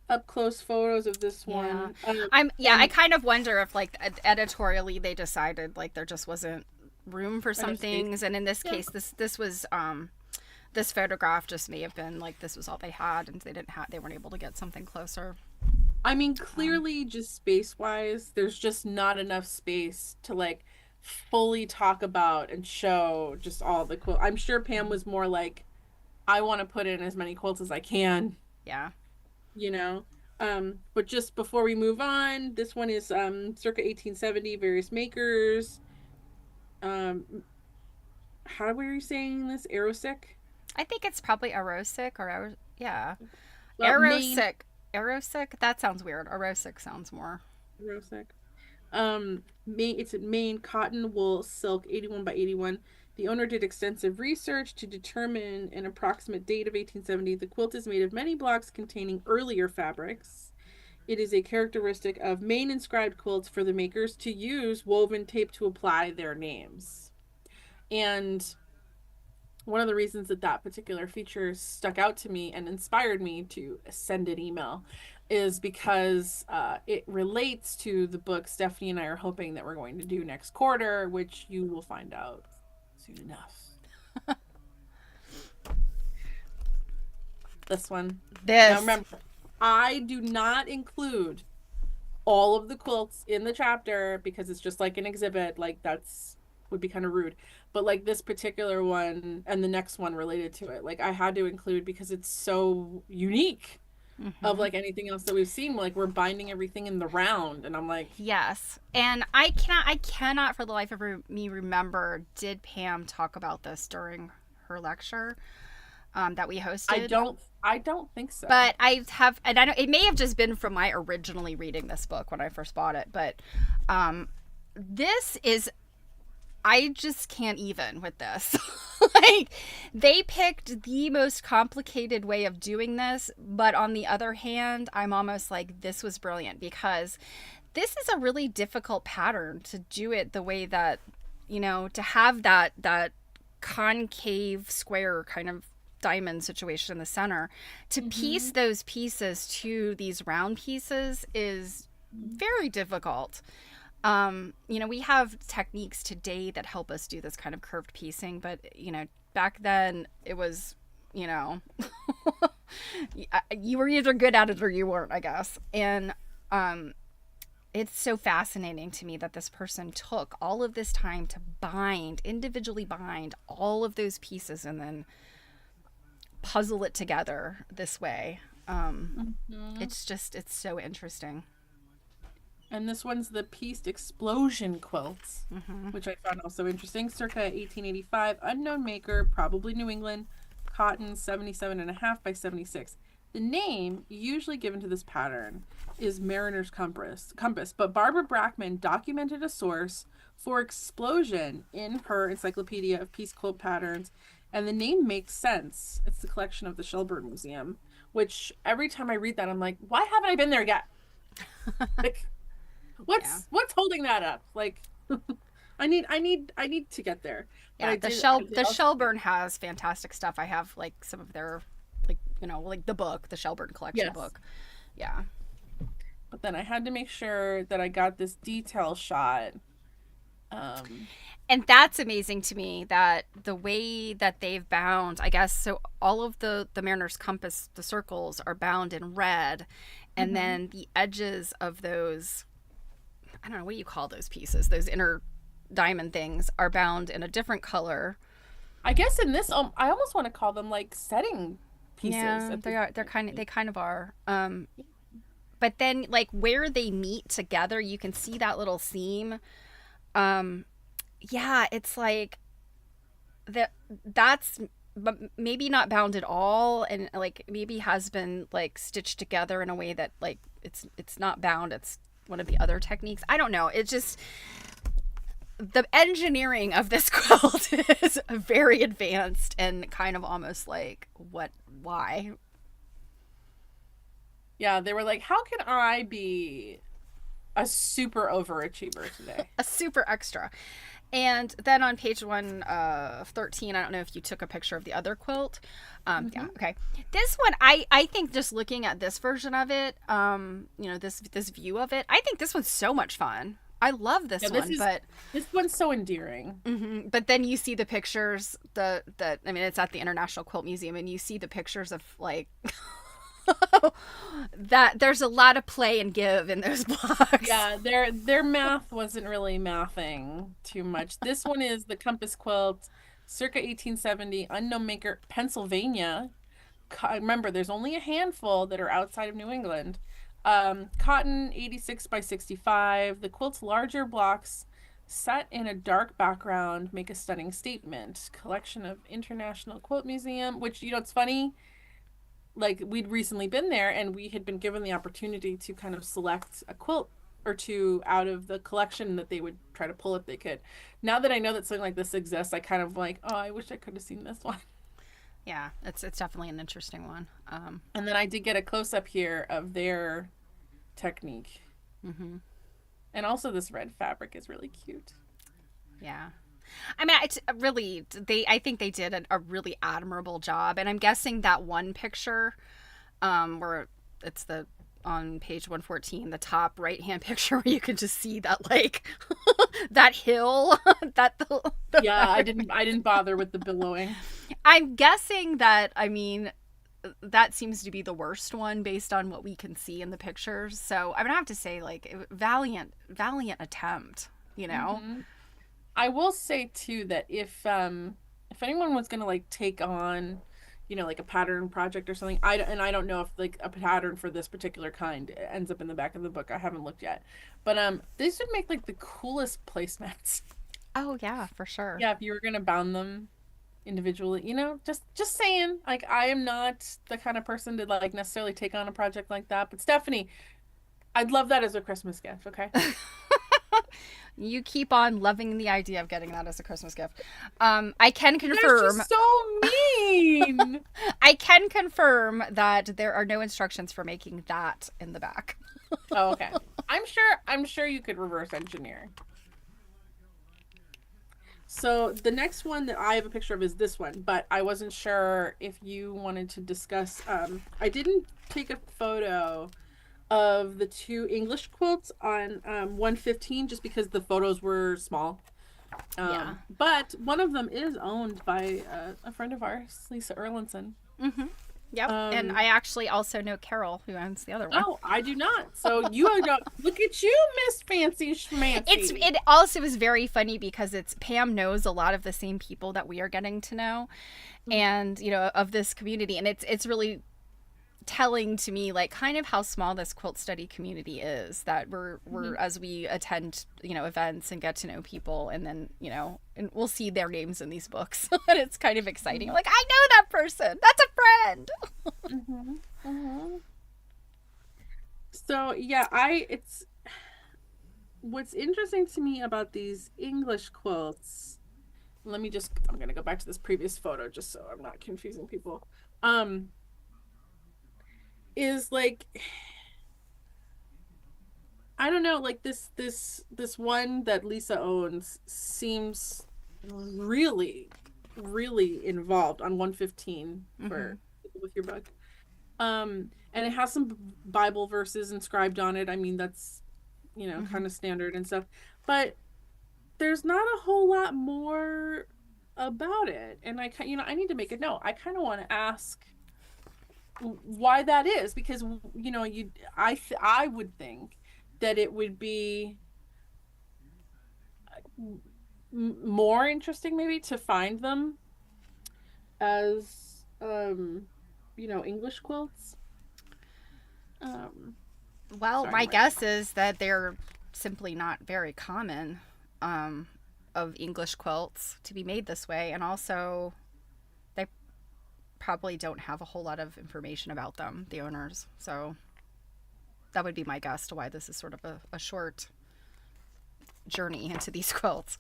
up close photos of this one. I kind of wonder if like editorially they decided like there just wasn't room for some things, and in this case this was this photograph just may have been like this was all they had, and they weren't able to get something closer. I mean, clearly just space wise there's just not enough space to like fully talk about and show just all the quilt. I'm sure Pam was more like, I want to put in as many quilts as I can, you know. But just before we move on, this one is circa 1870, various makers. How were you saying this? Arosic? I think it's probably Arosic or Well, Arosic. Arosic? That sounds weird. Arosic sounds more. Arosic. It's Maine cotton wool silk 81 by 81. The owner did extensive research to determine an approximate date of 1870. The quilt is made of many blocks containing earlier fabrics. It is a characteristic of Maine inscribed quilts for the makers to use woven tape to apply their names. And one of the reasons that particular feature stuck out to me and inspired me to send an email is because it relates to the book Stephanie and I are hoping that we're going to do next quarter, which you will find out soon enough. This one. Now remember, I do not include all of the quilts in the chapter because it's just like an exhibit. Like would be kind of rude. But like this particular one and the next one related to it, like I had to include because it's so unique of like anything else that we've seen. Like we're binding everything in the round, and I'm like, yes. And I cannot for the life of me remember, did Pam talk about this during her lecture that we hosted? I don't think so. But I have, and I know it may have just been from my originally reading this book when I first bought it, but this is, I just can't even with this. Like, they picked the most complicated way of doing this, but on the other hand, I'm almost like, this was brilliant because this is a really difficult pattern to do it the way that, you know, to have that concave square kind of diamond situation in the center, to piece those pieces to these round pieces is very difficult. You know, we have techniques today that help us do this kind of curved piecing, but, you know, back then it was, you know, you were either good at it or you weren't, I guess. And it's so fascinating to me that this person took all of this time to individually bind all of those pieces and then puzzle it together this way. It's so interesting. And this one's the Pieced Explosion quilts, which I found also interesting. Circa 1885, unknown maker, probably New England, cotton 77.5 by 76. The name usually given to this pattern is Mariner's Compass, but Barbara Brackman documented a source for explosion in her Encyclopedia of Peace Quilt Patterns, and the name makes sense. It's the collection of the Shelburne Museum, which every time I read that, I'm like, why haven't I been there yet? Like, what's holding that up? Like, I need to get there. Yeah, the Shelburne has fantastic stuff. I have like some of their, like, you know, like the book, the Shelburne collection book. Yeah. But then I had to make sure that I got this detail shot. And that's amazing to me, that the way that they've bound, I guess, so all of the Mariner's Compass, the circles are bound in red, and then the edges of those, I don't know, what do you call those pieces? Those inner diamond things are bound in a different color. I guess in this, I almost want to call them like setting pieces. Yeah, they kind of are. But then, like, where they meet together, you can see that little seam. Yeah, it's like that's maybe not bound at all, and like maybe has been like stitched together in a way that like it's not bound. It's one of the other techniques. I don't know. It's just the engineering of this quilt is very advanced and kind of almost like why? Yeah, they were like, how can I be a super overachiever today? A super extra. And then on page 113, I don't know if you took a picture of the other quilt. Yeah, okay. This one, I think just looking at this version of it, you know, this view of it, I think this one's so much fun. I love this one, but this one's so endearing. But then you see the pictures, I mean, it's at the International Quilt Museum, and you see the pictures of like that there's a lot of play and give in those blocks. Yeah, their math wasn't really mathing too much. This one is the Compass Quilt, circa 1870, unknown maker, Pennsylvania. Remember, there's only a handful that are outside of New England. Cotton, 86 by 65. The quilt's larger blocks set in a dark background make a stunning statement. Collection of International Quilt Museum, which, you know, it's funny, like, we'd recently been there and we had been given the opportunity to kind of select a quilt or two out of the collection that they would try to pull if they could. Now that I know that something like this exists, I kind of like, oh, I wish I could have seen this one. Yeah, it's definitely an interesting one. And then I did get a close-up here of their technique. And also this red fabric is really cute. Yeah. I mean, it's really, I think they did a really admirable job. And I'm guessing that one picture, where it's on page 114, the top right-hand picture where you can just see that, like, that hill, yeah, I didn't bother with the billowing. I'm guessing that, I mean, that seems to be the worst one based on what we can see in the pictures. So I'm gonna have to say, like, valiant attempt, you know. I will say too that if anyone was gonna like take on, you know, like a pattern project or something, I don't know if like a pattern for this particular kind ends up in the back of the book. I haven't looked yet, but these would make like the coolest placemats. Oh yeah, for sure. Yeah, if you were gonna bound them individually, you know, just saying. Like, I am not the kind of person to like necessarily take on a project like that, but Stephanie, I'd love that as a Christmas gift. Okay. You keep on loving the idea of getting that as a Christmas gift. I can confirm. They're so mean. I can confirm that there are no instructions for making that in the back. Oh, okay. I'm sure you could reverse engineer. So the next one that I have a picture of is this one, but I wasn't sure if you wanted to discuss. I didn't take a photo of the two English quilts on 115 just because the photos were small. Yeah. But one of them is owned by a friend of ours, Lisa Erlinson. Yep. And I actually also know Carol, who owns the other one. Oh, I do not. So you don't look at you, Miss Fancy Schmancy. It also is very funny because Pam knows a lot of the same people that we are getting to know, and you know, of this community, and it's really telling to me, like, kind of how small this quilt study community is, that we're as we attend, you know, events and get to know people, and then, you know, and we'll see their names in these books and it's kind of exciting. Like, I know that person, that's a friend. So yeah, it's what's interesting to me about these English quilts. I'm gonna go back to this previous photo just so I'm not confusing people. Um, is like, I don't know, like this one that Lisa owns seems really, really involved on 115 for with your book. And it has some Bible verses inscribed on it. I mean, that's, kind of standard and stuff. But there's not a whole lot more about it. And I need to make a note. I kind of want to ask why that is, because I would think that it would be more interesting maybe to find them as English quilts. Well, my guess is that they're simply not very common, of English quilts to be made this way, and also they probably don't have a whole lot of information about them, the owners. So that would be my guess to why this is sort of a short journey into these quilts.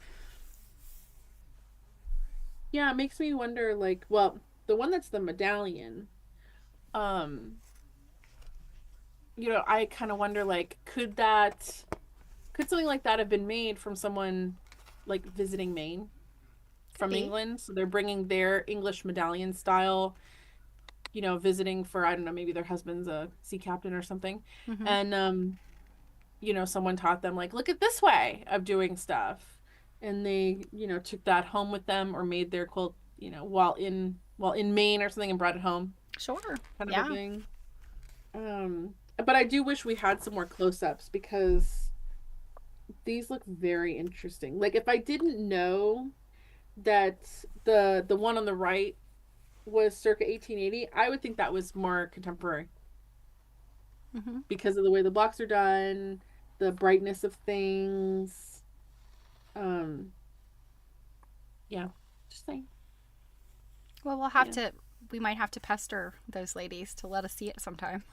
Yeah, it makes me wonder, like, well, the one that's the medallion, I kind of wonder, like, could something like that have been made from someone like visiting Maine from England? So they're bringing their English medallion style, visiting for, I don't know, maybe their husband's a sea captain or something. And, someone taught them, like, look at this way of doing stuff. And they, took that home with them or made their quilt, while in Maine or something and brought it home. Sure. Kind of a thing. But I do wish we had some more close-ups, because these look very interesting. Like, if I didn't know that the one on the right was circa 1880, I would think that was more contemporary. Because of the way the blocks are done, the brightness of things. Yeah, just saying. Well, we might have to pester those ladies to let us see it sometime.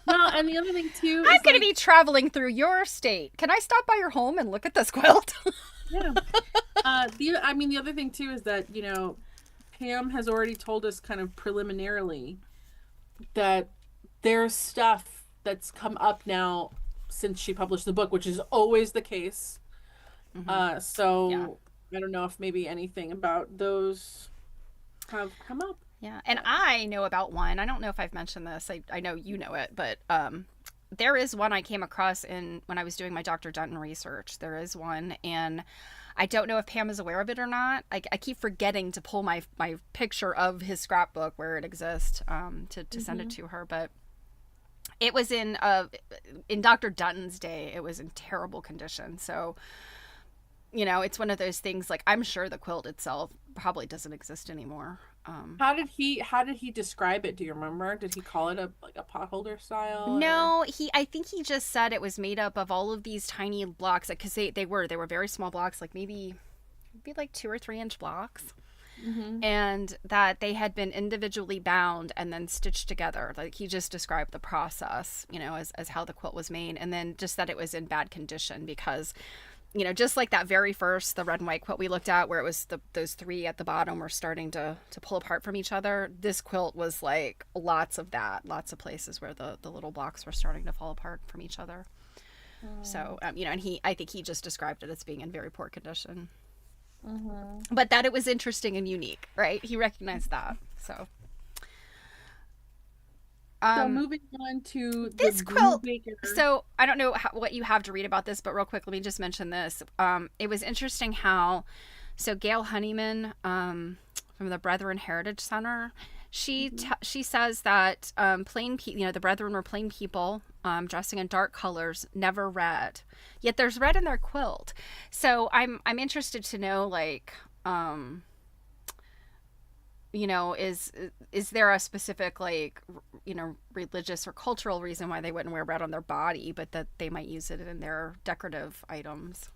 Well, and the other thing too, I'm going to be traveling through your state. Can I stop by your home and look at this quilt? Yeah. The other thing too is that, Pam has already told us kind of preliminarily that there's stuff that's come up now since she published the book, which is always the case. So yeah. I don't know if maybe anything about those have come up. Yeah, and I know about one. I don't know if I've mentioned this. I know you know it, but there is one I came across when I was doing my Dr. Dunton research. There is one, and I don't know if Pam is aware of it or not. I keep forgetting to pull my picture of his scrapbook where it exists to send it to her, but it was in Dr. Dunton's day. It was in terrible condition, so it's one of those things, like, I'm sure the quilt itself probably doesn't exist anymore. How did he describe it? Do you remember? Did he call it a potholder style? No, I think he just said it was made up of all of these tiny blocks, because they were very small blocks, like maybe like 2 or 3 inch blocks. And that they had been individually bound and then stitched together. Like, he just described the process, as how the quilt was made, and then just that it was in bad condition because, just like that very first, the red and white quilt we looked at, where it was those 3 at the bottom were starting to pull apart from each other. This quilt was like lots of places where the little blocks were starting to fall apart from each other. So, and I think he just described it as being in very poor condition. But that it was interesting and unique, right? He recognized that. So moving on to this quilt. So I don't know what you have to read about this, but real quick, let me just mention this. It was interesting how, Gail Honeyman from the Brethren Heritage Center, she says that the Brethren were plain people, dressing in dark colors, never red. Yet there's red in their quilt. So I'm interested to know, like, is there a specific, like, religious or cultural reason why they wouldn't wear red on their body, but that they might use it in their decorative items?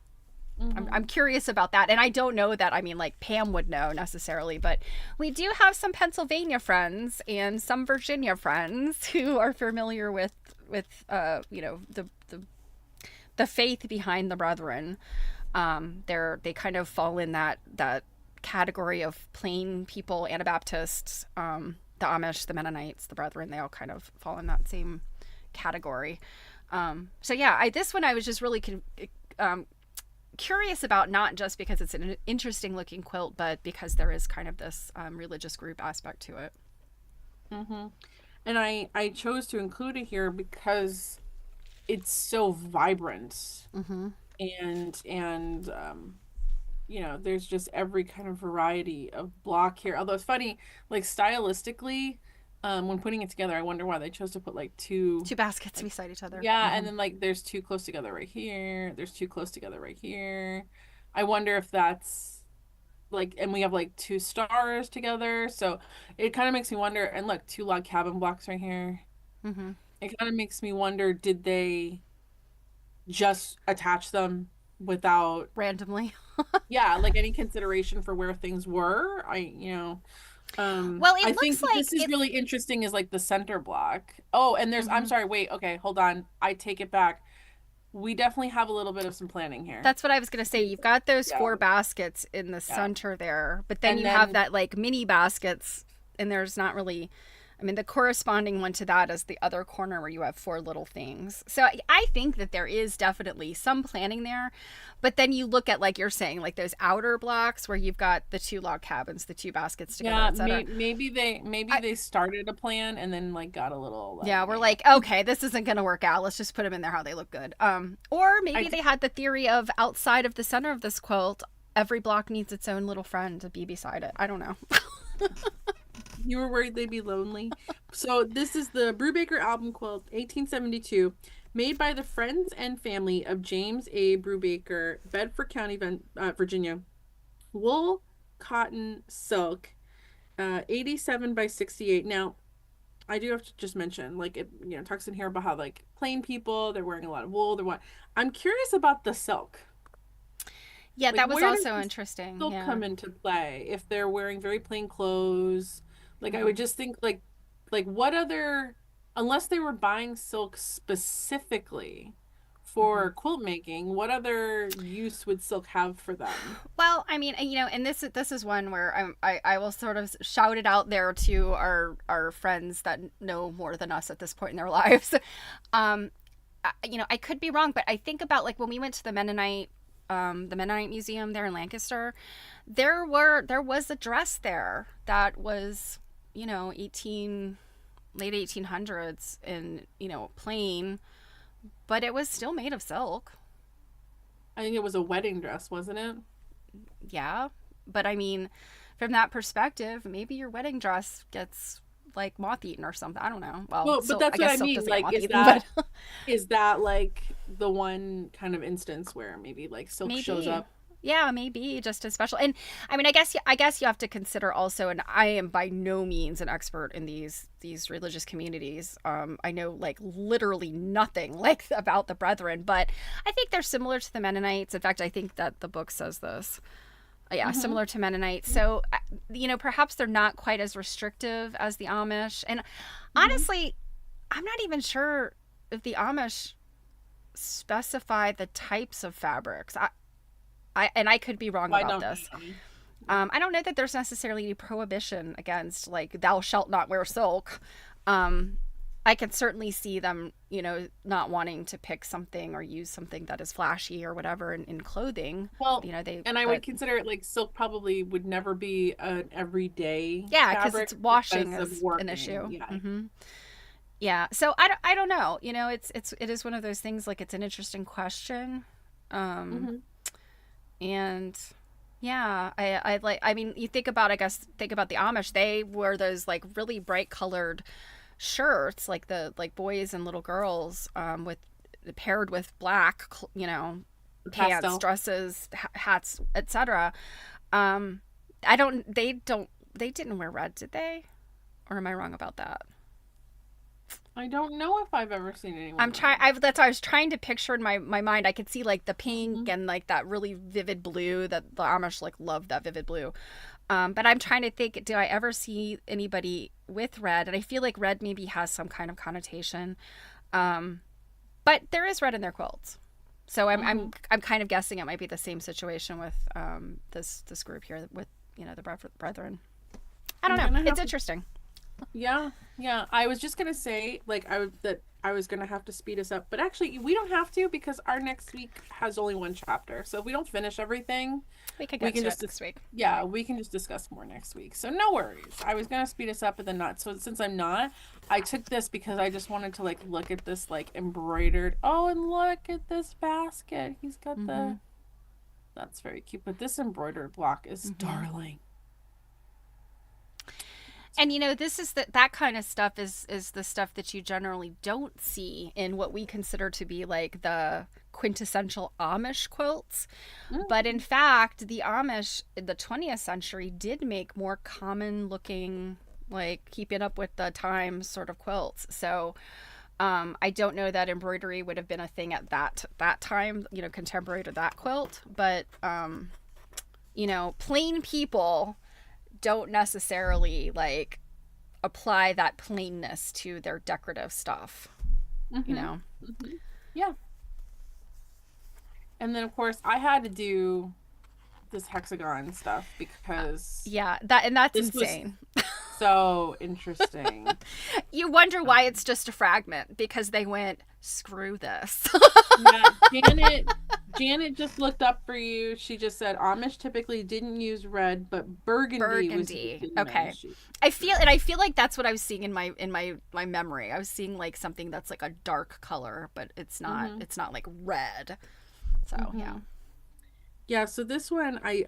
I'm curious about that. And I don't know that, like, Pam would know necessarily, but we do have some Pennsylvania friends and some Virginia friends who are familiar with you know, the faith behind the Brethren. They kind of fall in that category of plain people, Anabaptists, the Amish, the Mennonites, the Brethren. They all kind of fall in that same category. So yeah, this one I was just really curious about, not just because it's an interesting looking quilt, but because there is kind of this religious group aspect to it. Mm-hmm. And I chose to include it here because it's so vibrant. Mm-hmm. And you know, there's just every kind of variety of block here. Although it's funny, like stylistically, when putting it together, I wonder why they chose to put like two baskets beside each other. Yeah, mm-hmm. And then like there's two close together right here. There's two close together right here. I wonder if that's like, and we have like two stars together. So it kind of makes me wonder. And look, two log cabin blocks right here. Mm-hmm. It kind of makes me wonder, did they just attach them without randomly? Yeah, like any consideration for where things were. Well, I think like this is really interesting is like the center block. Oh, and there's, mm-hmm. I'm sorry, wait, okay, hold on. I take it back. We definitely have a little bit of some planning here. That's what I was going to say. You've got those 4 baskets in the center there, but then have that like mini baskets, and there's not really, I mean, the corresponding one to that is the other corner where you have 4 little things. So I think that there is definitely some planning there. But then you look at, like you're saying, like those outer blocks where you've got the 2 log cabins, the 2 baskets together, yeah, maybe they started a plan and then like got a little. Like, yeah, we're like, okay, this isn't going to work out. Let's just put them in there how they look good. Or maybe they had the theory of outside of the center of this quilt, every block needs its own little friend to be beside it. I don't know. You were worried they'd be lonely. So this is the Brubaker album quilt, 1872, made by the friends and family of James A. Brubaker, Bedford County, Virginia. Wool, cotton, silk, 87 by 68. Now, I do have to just mention, like, it, you know, talks in here about how, like, plain people, they're wearing a lot of wool. I'm curious about the silk. Yeah, like, that was also interesting. Silk come into play if they're wearing very plain clothes. Like, I would just think, like what other, unless they were buying silk specifically for quilt making, what other use would silk have for them? Well, I mean, you know, and this is one where I will sort of shout it out there to our friends that know more than us at this point in their lives. You know, I could be wrong, but I think about, like, when we went to the Mennonite Museum there in Lancaster, there was a dress there that was, you know, late 1800s and, you know, plain, but it was still made of silk. I think it was a wedding dress, wasn't it? Yeah, but I mean, from that perspective, maybe your wedding dress gets like moth-eaten or something. I don't know. Well, but that's what I mean. Like, is that like the one kind of instance where maybe like silk shows up? Yeah, maybe just as special. And I mean, I guess you have to consider also, and I am by no means an expert in these religious communities. I know like literally nothing like about the Brethren, but I think they're similar to the Mennonites. In fact, I think that the book says this. Yeah, similar to Mennonites. So, you know, perhaps they're not quite as restrictive as the Amish. And honestly, I'm not even sure if the Amish specify the types of fabrics. I could be wrong about this. I don't know that there's necessarily any prohibition against, like, thou shalt not wear silk. I could certainly see them, you know, not wanting to pick something or use something that is flashy or whatever in clothing. Well, you know, I would consider it like silk probably would never be an everyday. Yeah, because it's washing is an issue. Yeah. Mm-hmm. Yeah. So I don't know. You know, it is one of those things. Like, it's an interesting question. And yeah, I mean, you think about the Amish, they wore those like really bright colored shirts, like boys and little girls, paired with black, you know, pants, dresses, hats, etc. They didn't wear red, did they? Or am I wrong about that? I don't know if I've ever seen anyone. That's what I was trying to picture in my mind. I could see like the pink and like that really vivid blue that the Amish like love, that vivid blue. But I'm trying to think, did I ever see anybody with red? And I feel like red maybe has some kind of connotation. But there is red in their quilts. So I'm kind of guessing it might be the same situation with this group here with, you know, the Brethren. I don't know. It's interesting. Yeah. I was just gonna say, like, I was gonna have to speed us up, but actually we don't have to, because our next week has only one chapter. So if we don't finish everything, we can just next week. Yeah, we can just discuss more next week. So no worries. I was gonna speed us up, but then not. So since I'm not, I took this because I just wanted to, like, look at this, like, embroidered. Oh, and look at this basket. He's got the. That's very cute. But this embroidered block is darling. And, you know, this is that kind of stuff is the stuff that you generally don't see in what we consider to be, like, the quintessential Amish quilts. But in fact, the Amish in the 20th century did make more common looking, like, keeping up with the times sort of quilts. So I don't know that embroidery would have been a thing at that time, you know, contemporary to that quilt. But, you know, plain people don't necessarily, like, apply that plainness to their decorative stuff, you know? Yeah. And then, of course, I had to do this hexagon stuff because that's insane. So interesting. You wonder why it's just a fragment, because they went, screw this. Yeah, Janet just looked up for you. She just said Amish typically didn't use red, but burgundy. Was okay. I feel like that's what I was seeing in my memory. I was seeing, like, something that's like a dark color, but it's not it's not like red. So yeah, so this one I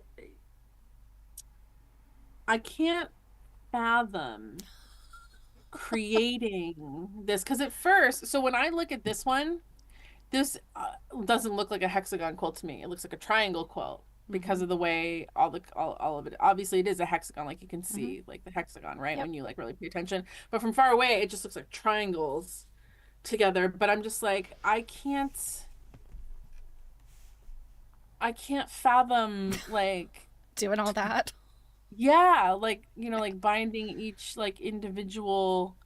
can't fathom creating this, because at first, so when I look at this one, this doesn't look like a hexagon quilt to me. It looks like a triangle quilt because of the way all of it, obviously it is a hexagon, like you can see like the hexagon, right? When you, like, really pay attention, but from far away it just looks like triangles together. But I'm just like, I can't fathom, like, doing all that. Yeah, like, you know, like binding each, like, individual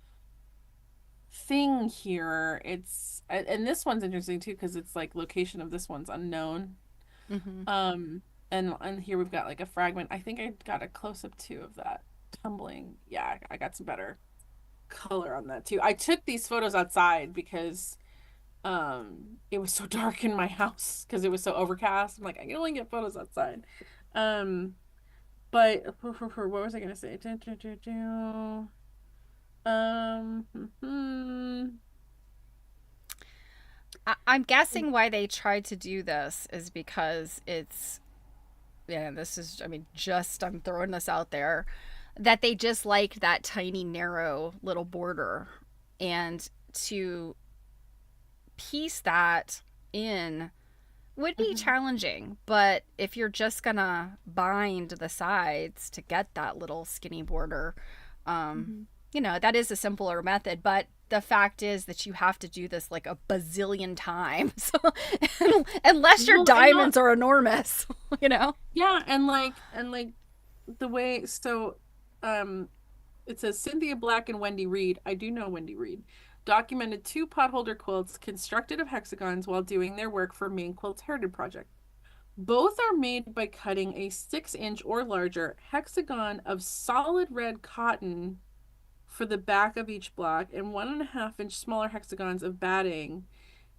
thing here. And this one's interesting too, because it's like location of this one's unknown. And here we've got, like, a fragment. I think I got a close-up too of that tumbling. Yeah, I got some better color on that too. I took these photos outside because it was so dark in my house because it was so overcast. I'm like, I can only get photos outside. But what was I gonna say? I'm guessing why they tried to do this is because it's, this is, I mean, I'm throwing this out there, that they just liked that tiny, narrow little border, and to piece that in would be challenging. But if you're just gonna bind the sides to get that little skinny border, you know, that is a simpler method. But the fact is that you have to do this like a bazillion times, unless your diamonds are enormous, you know? Yeah, and like the way, so it says Cynthia Black and Wendy Reed. I do know Wendy Reed. Documented 2 potholder quilts constructed of hexagons while doing their work for Maine Quilts Heritage Project. Both are made by cutting a 6-inch or larger hexagon of solid red cotton for the back of each block, and 1.5-inch smaller hexagons of batting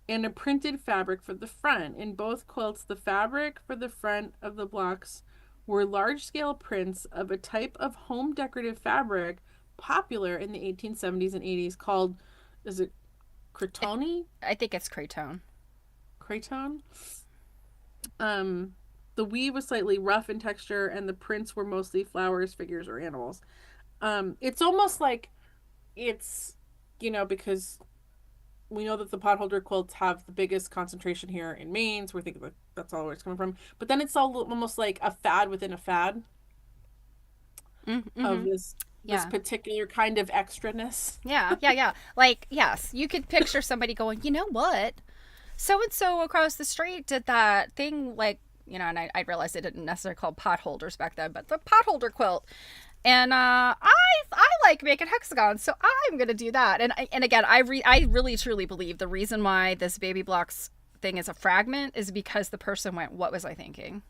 and a printed fabric for the front. In both quilts, the fabric for the front of the blocks were large-scale prints of a type of home decorative fabric popular in the 1870s and 80s called, is it cretonne? I think it's cretonne. Cretonne? The weave was slightly rough in texture, and the prints were mostly flowers, figures, or animals. It's almost like it's, you know, because we know that the potholder quilts have the biggest concentration here in Maine, so we think that's all where it's coming from. But then it's all almost like a fad within a fad of this particular kind of extraness. Yeah. Like, yes, you could picture somebody going, you know what? So-and-so across the street did that thing, like, you know, and I realized they didn't necessarily call potholders back then, but the potholder quilt. And I like making hexagons, so I'm gonna do that. And again, I really truly believe the reason why this baby blocks thing is a fragment is because the person went, "What was I thinking?"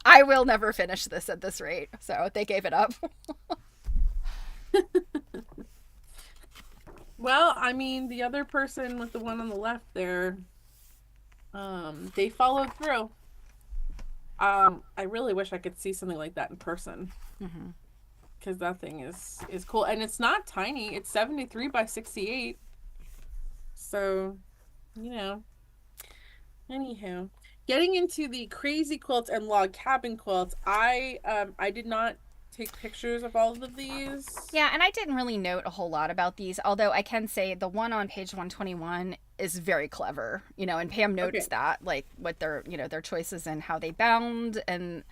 I will never finish this at this rate, so they gave it up. Well, I mean, the other person with the one on the left there, they followed through. I really wish I could see something like that in person. Because that thing is cool. And it's not tiny. It's 73 by 68. So, you know. Anywho. Getting into the crazy quilts and log cabin quilts, I did not take pictures of all of these. Yeah, and I didn't really note a whole lot about these, although I can say the one on page 121 is very clever, you know, and Pam notes that, like, what their, you know, their choices and how they bound, and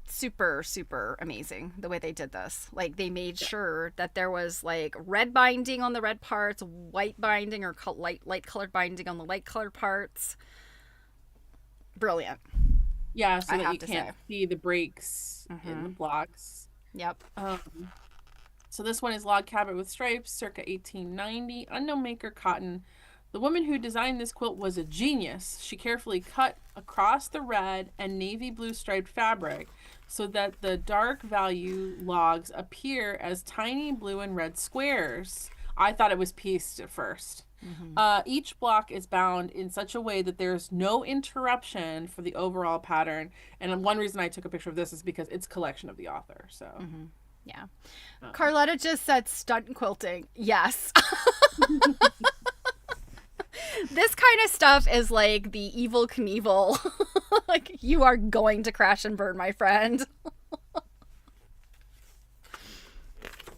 super, super amazing the way they did this. Like, they made sure that there was, like, red binding on the red parts, white binding or light colored binding on the light colored parts. Brilliant. Yeah, so that you can't see the breaks in the blocks. Yep. So this one is log cabin with stripes, circa 1890. Unknown maker, cotton. The woman who designed this quilt was a genius. She carefully cut across the red and navy blue striped fabric so that the dark value logs appear as tiny blue and red squares. I thought it was pieced at first. Each block is bound in such a way that there's no interruption for the overall pattern. And one reason I took a picture of this is because it's collection of the author. So, yeah. Carlotta just said stunt quilting. Yes. This kind of stuff is like the Evel Knievel. Like, you are going to crash and burn, my friend.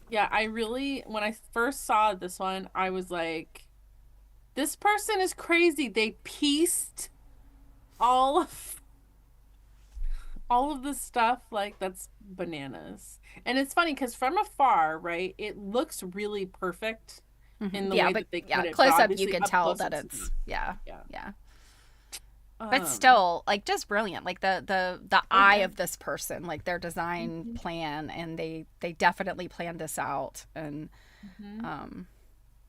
Yeah, I really, when I first saw this one, I was like, this person is crazy. They pieced all of this stuff. Like, that's bananas. And it's funny because from afar, right, it looks really perfect in the way that they cut it. Close up, you can tell that it's yeah. But still, like, just brilliant. Like the eye of this person, like their design plan, and they definitely planned this out. And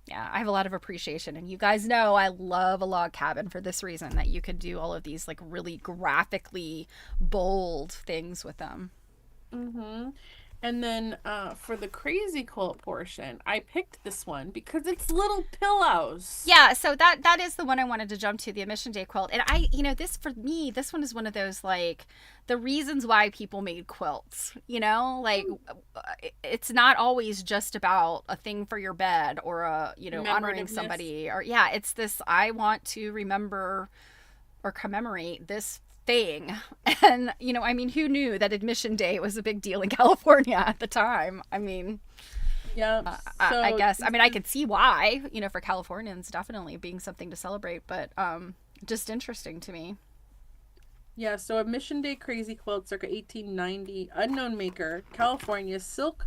yeah, I have a lot of appreciation. And you guys know I love a log cabin for this reason, that you can do all of these like really graphically bold things with them. And then for the crazy quilt portion, I picked this one because it's little pillows. Yeah, so that is the one I wanted to jump to, the Admission Day quilt. And I, you know, this, for me, this one is one of those, like, the reasons why people made quilts, you know? Like, it's not always just about a thing for your bed or a, you know, honoring somebody. Or, yeah, it's this, I want to remember or commemorate this thing. And, you know, I mean, who knew that Admission Day was a big deal in California at the time? I mean, yeah, I guess, I mean, I could see why, you know, for Californians, definitely being something to celebrate, but just interesting to me. Yeah, so Admission Day crazy quilt, circa 1890, unknown maker, California, silk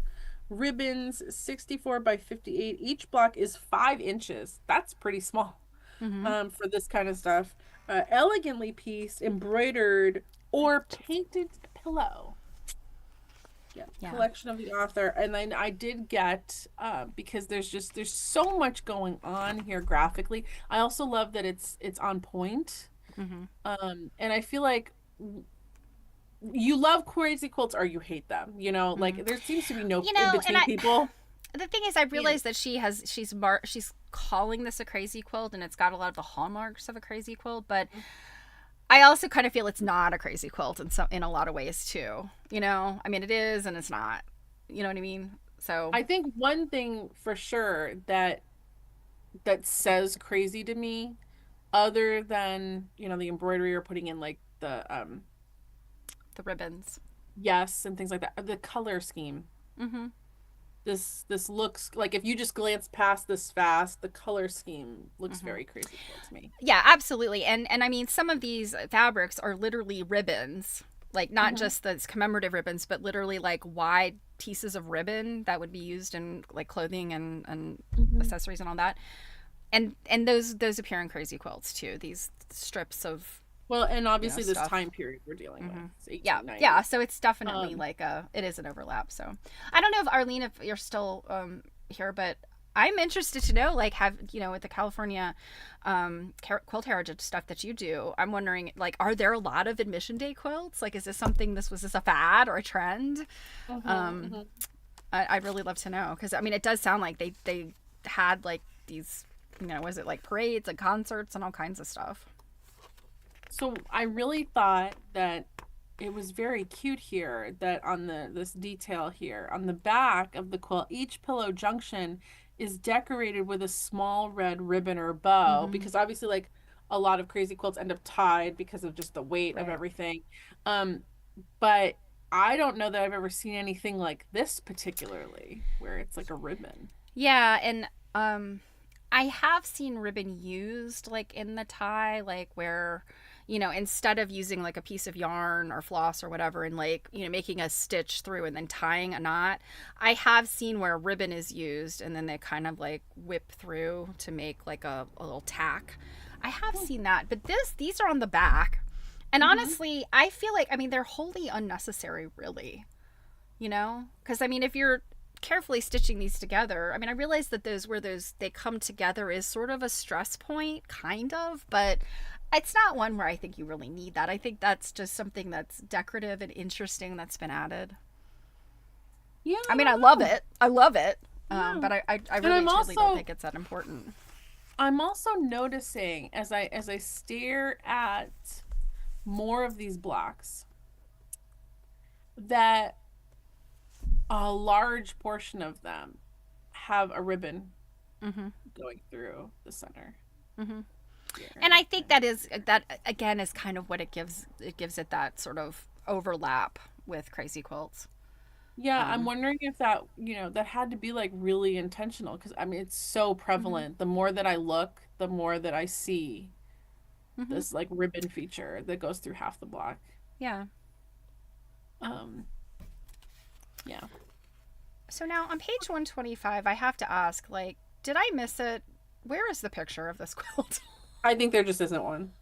ribbons, 64 by 58. Each block is 5 inches. That's pretty small for this kind of stuff. Elegantly pieced, embroidered, or painted pillow. Yeah, collection of the author. And then I did get, because there's so much going on here graphically. I also love that it's on point. And I feel like you love crazy quilts or you hate them. You know, like there seems to be no in between people. The thing is, I realized that she's calling this a crazy quilt, and it's got a lot of the hallmarks of a crazy quilt, but I also kind of feel it's not a crazy quilt in a lot of ways too. You know, I mean, it is and it's not. You know what I mean? So I think one thing for sure that says crazy to me, other than, you know, the embroidery or putting in like the ribbons, yes, and things like that, the color scheme. This looks like, if you just glance past this fast, the color scheme looks very crazy to me. Yeah, absolutely. And I mean, some of these fabrics are literally ribbons, like not just those commemorative ribbons, but literally like wide pieces of ribbon that would be used in like clothing and accessories and all that. And those appear in crazy quilts too. These strips of Well, and obviously this stuff. time period we're dealing with. It's Yeah, 1890. yeah. So it's definitely Um, it is an overlap. So I don't know if Arlene, if you're still here, but I'm interested to know, like, have with the California quilt heritage stuff that you do, I'm wondering, like, are there a lot of admission day quilts? Like, is this something, was this a fad or a trend? Um, mhm. I'd really love to know, because I mean, it does sound like they had like these, was it like parades and concerts and all kinds of stuff? So I really thought that it was very cute here that on this detail here on the back of the quilt, each pillow junction is decorated with a small red ribbon or bow, Mm-hmm. because obviously like a lot of crazy quilts end up tied because of just the weight of Right. everything. Um, but I don't know that I've ever seen anything like this particularly where it's like a ribbon. Yeah, and I have seen ribbon used like in the tie, like where, instead of using like a piece of yarn or floss or whatever and like, making a stitch through and then tying a knot, I have seen where ribbon is used and then they kind of like whip through to make like a little tack. I have seen that, but these are on the back. And Mm-hmm. honestly, I feel like, I mean, they're wholly unnecessary, really, because I mean, if you're carefully stitching these together, I mean, I realize that those where those they come together is sort of a stress point, kind of, but it's not one where I think you really need that. I think that's just something that's decorative and interesting that's been added. Yeah, I I mean, I don't love know. it. I love it. Yeah. But I And really truly don't think it's that important. I'm also noticing as I stare at more of these blocks that a large portion of them have a ribbon Mm-hmm. going through the center Mm-hmm. And here. I think that again is kind of what it gives it that sort of overlap with crazy quilts. Yeah, I'm Um, wondering if that, that had to be like really intentional because I mean it's so mm-hmm. prevalent. The more that I look, the more that I see Mm-hmm. this like ribbon feature that goes through half the block. Yeah. Um, yeah. So now on page 125, I have to ask, like, did I miss it? Where is the picture of this quilt? I think there just isn't one.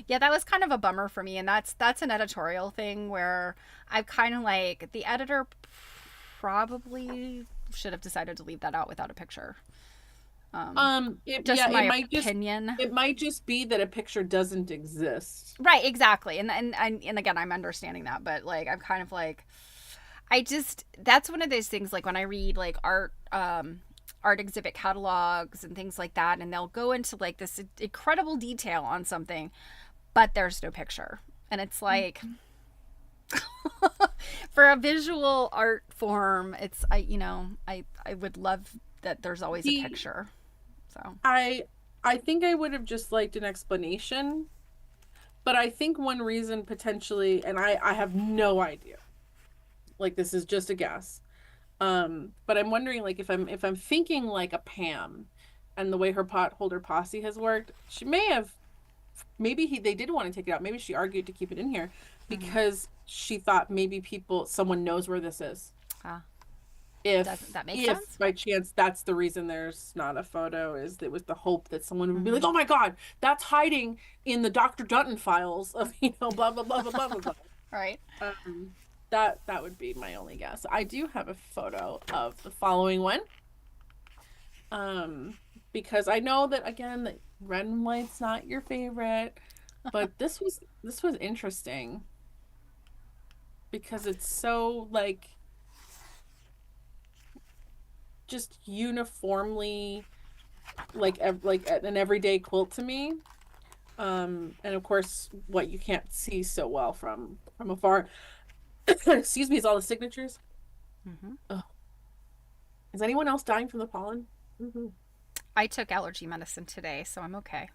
Yeah, that was kind of a bummer for me, and that's an editorial thing where I've kind of like the editor probably should have decided to leave that out without a picture. Um, just my opinion. It might just be that a picture doesn't exist. Right, exactly. And again, I'm understanding that, but like I'm kind of like I just that's one of those things like when I read like art exhibit catalogs and things like that and they'll go into like this incredible detail on something but there's no picture. And it's like for a visual art form, it's I would love that there's always a The picture. So, I think I would have just liked an explanation, but I think one reason potentially, and I have no idea. Like this is just a guess. But I'm wondering like if I'm thinking like a Pam and the way her pot holder posse has worked, she may have maybe they did want to take it out. Maybe she argued to keep it in here mm-hmm. because she thought maybe someone knows where this is. Ah, does If that make sense? by chance that's the reason there's not a photo, is it was the hope that someone would be Mm-hmm. like, oh my god, that's hiding in the Dr. Dutton files of blah blah blah blah blah blah blah. Right. Um, that would be my only guess. I do have a photo of the following one. Um, because I know that again that red and white's not your favorite, but this was interesting because it's so like just uniformly like an everyday quilt to me. And of course what you can't see so well from afar excuse me, is all the signatures. Mm-hmm. Ugh. Is anyone else dying from the pollen? I took allergy medicine today, so I'm okay.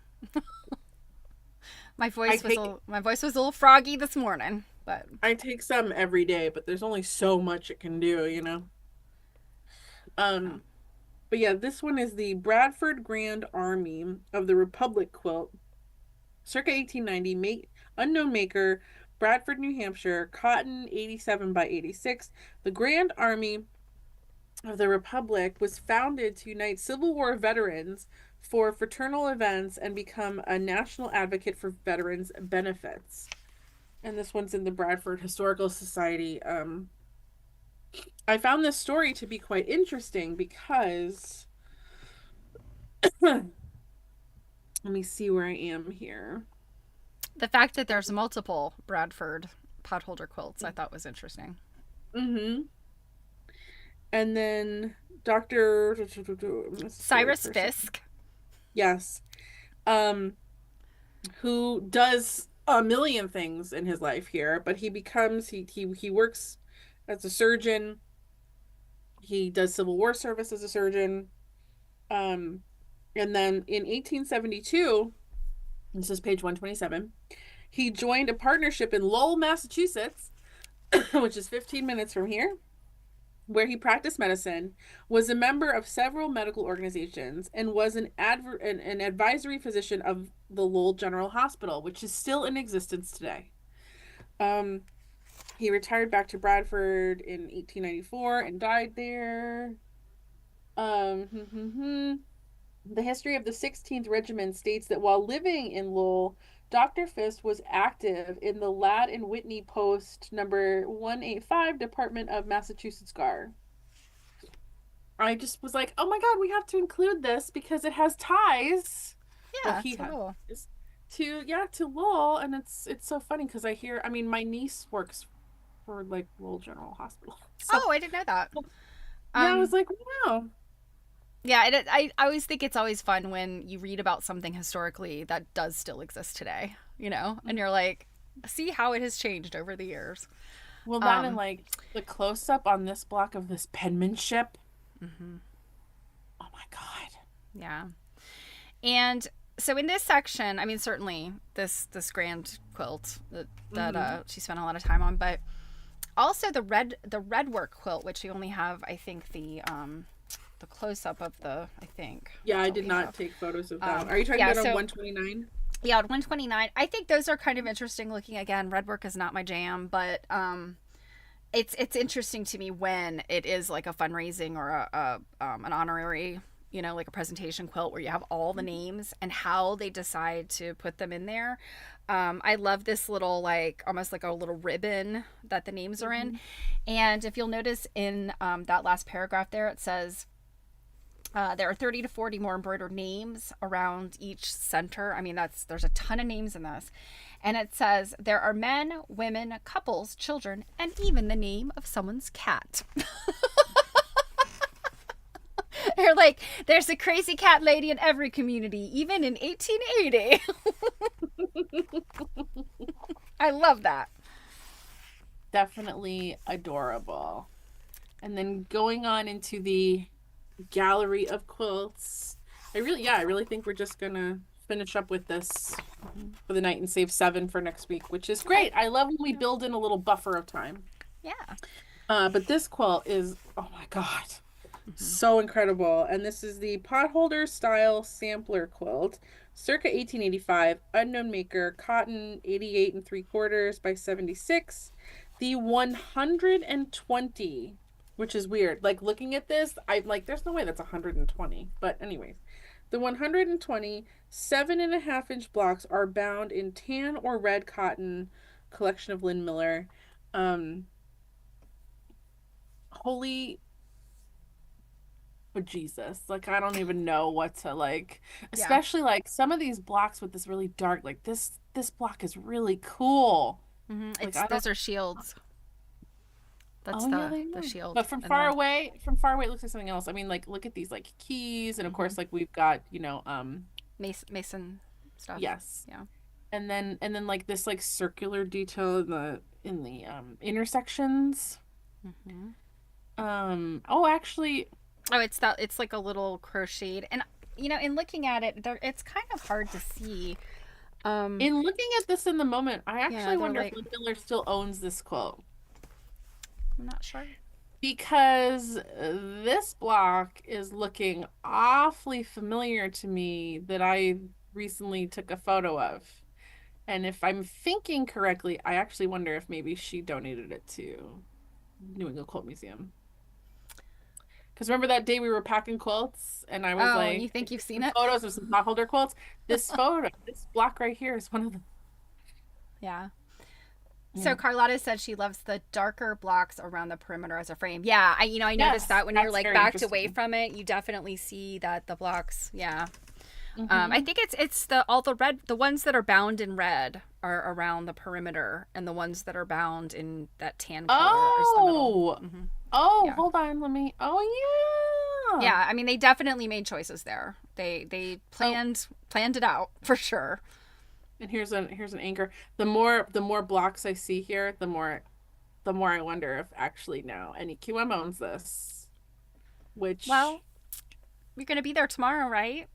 I take My voice was a little froggy this morning, but I take some every day, but there's only so much it can do. yeah. Um, but yeah, this one is the Bradford Grand Army of the Republic quilt, circa 1890, unknown maker, Bradford, New Hampshire, cotton 87 by 86. The Grand Army of the Republic was founded to unite Civil War veterans for fraternal events and become a national advocate for veterans benefits. And this one's in the Bradford Historical Society. I found this story to be quite interesting because let me see where I am here. The fact that there's multiple Bradford potholder quilts, I thought was interesting. Mm-hmm. And then Dr. Cyrus Fisk. Yes. Um, who does a million things in his life here, but he works as a surgeon. He does Civil War service as a surgeon. Um, and then in 1872, this is page 127, he joined a partnership in Lowell, Massachusetts, which is 15 minutes from here, where he practiced medicine, was a member of several medical organizations, and was an advisory physician of the Lowell General Hospital, which is still in existence today. He retired back to Bradford in 1894 and died there. The history of the 16th Regiment states that while living in Lowell, Dr. Fisk was active in the Ladd and Whitney Post number 185 Department of Massachusetts Guard. I just was like, oh my God, we have to include this because it has ties. Yeah, Well, he to Lowell. to Lowell, and it's so funny because I mean, my niece works for like Lowell General Hospital. So, Oh, I didn't know that. yeah, I was like, wow. Yeah, I always think it's always fun when you read about something historically that does still exist today, and you're like, see how it has changed over the years. Well, that and like the close up on this block of this penmanship. Mm-hmm. Oh my God. Yeah. And so in this section, I mean, certainly this grand quilt that she spent a lot of time on, but also the red work quilt, which we only have, I think, the close up of I think. Yeah, I did not take photos of that. Are you talking about on 129? Yeah, on 129. I think those are kind of interesting looking. Again, red work is not my jam, but it's interesting to me when it is like a fundraising or an honorary, like a presentation quilt where you have all the names and how they decide to put them in there. I love this little, like, almost like a little ribbon that the names are in. And if you'll notice in that last paragraph there, it says there are 30 to 40 more embroidered names around each center. I mean, there's a ton of names in this. And it says there are men, women, couples, children, and even the name of someone's cat. They're like, there's a crazy cat lady in every community, even in 1880. I love that. Definitely adorable. And then going on into the gallery of quilts. I really think we're just gonna finish up with this for the night and save 7 for next week, which is great. I love when we build in a little buffer of time. Yeah. But this quilt is, oh my God, so incredible. And this is the potholder style sampler quilt, circa 1885, unknown maker, cotton 88 3/4 by 76. The 120, which is weird. Like, looking at this, I'm like, there's no way that's 120. But anyways, the 120 7.5-inch blocks are bound in tan or red cotton, collection of Lynn Miller. Holy Jesus. Like, I don't even know what to, like, especially like some of these blocks with this really dark, like this block is really cool. Like, those are shields. That's the shield. But from far away, it looks like something else. I mean, like, look at these, like, keys, and of course, like, we've got, Mason stuff. Yes. Yeah. And then like this, like, circular detail in the intersections. Actually, it's like a little crocheted, and in looking at it, it's kind of hard to see. In looking at this in the moment, I actually wonder if Lynn Miller still owns this quilt. I'm not sure. Because this block is looking awfully familiar to me that I recently took a photo of. And if I'm thinking correctly, I actually wonder if maybe she donated it to New England Quilt Museum. Because remember that day we were packing quilts and I was Oh, like, you think you've seen it? photos of some potholder quilts. This photo, this block right here is one of them. Yeah. So Yeah. Carlotta said she loves the darker blocks around the perimeter as a frame. Yeah, I noticed that when you're that's like very backed away interesting. from it, you definitely see that the blocks. Yeah. I Mm-hmm. think it's the ones that are bound in red are around the perimeter, and the ones that are bound in that tan color is the middle. Oh, Hmm. oh, Yeah. hold on. Oh, yeah. Yeah, I mean they definitely made choices there. They Oh, planned it out for sure. and here's an anchor. The more blocks I see here, the more I wonder if actually now NEQM owns this. Which Well, you're gonna be there tomorrow, right?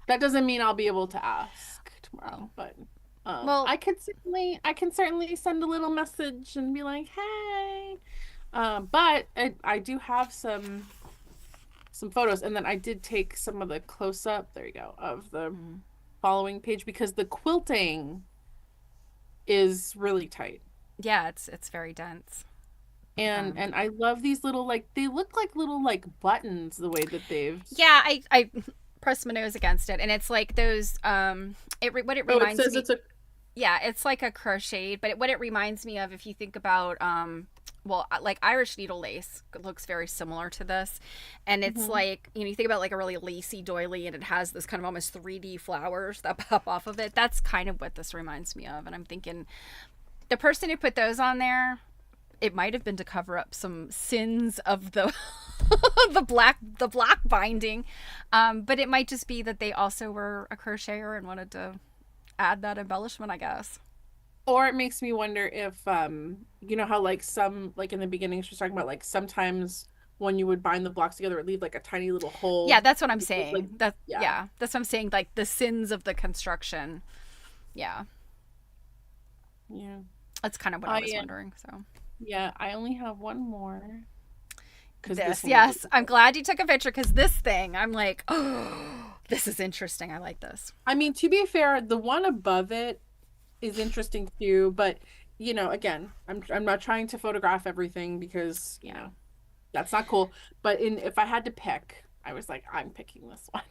that doesn't mean I'll be able to ask Oh, tomorrow, but well, I can certainly send a little message and be like, hey. But I do have some photos, and then I did take some of the close up. There you go, of the mm, following page because the quilting is really tight. yeah, it's very dense. And I love these little like they look like little like buttons the way that they've. Yeah, I pressed my nose against it, and it's like those what it Oh, it reminds says me. it's a. Yeah, it's like a crocheted, but what it reminds me of, if you think about well, like Irish needle lace looks very similar to this, and it's Mhm. like, you think about like a really lacy doily, and it has this kind of almost 3D flowers that pop off of it. That's kind of what this reminds me of, and I'm thinking the person who put those on there, it might have been to cover up some sins of the the block binding, but it might just be that they also were a crocheter and wanted to add that embellishment, I guess. Or it makes me wonder if you know how like some like in the beginning she was talking about like sometimes when you would bind the blocks together it leave like a tiny little Yeah, hole. that's what I'm Like saying. That yeah. Yeah, that's what I'm saying. Like the sins of the construction. Yeah, Yeah. that's kind of what I I was wondering. So yeah, I only have one more because this this, one was yes, I'm glad you took a picture because this thing, I'm like, oh, this is interesting. I like this. I mean, to be fair, the one above it is interesting too, but again, I'm not trying to photograph everything because, Yeah. that's not cool. But if I had to pick, I was like, I'm picking this one.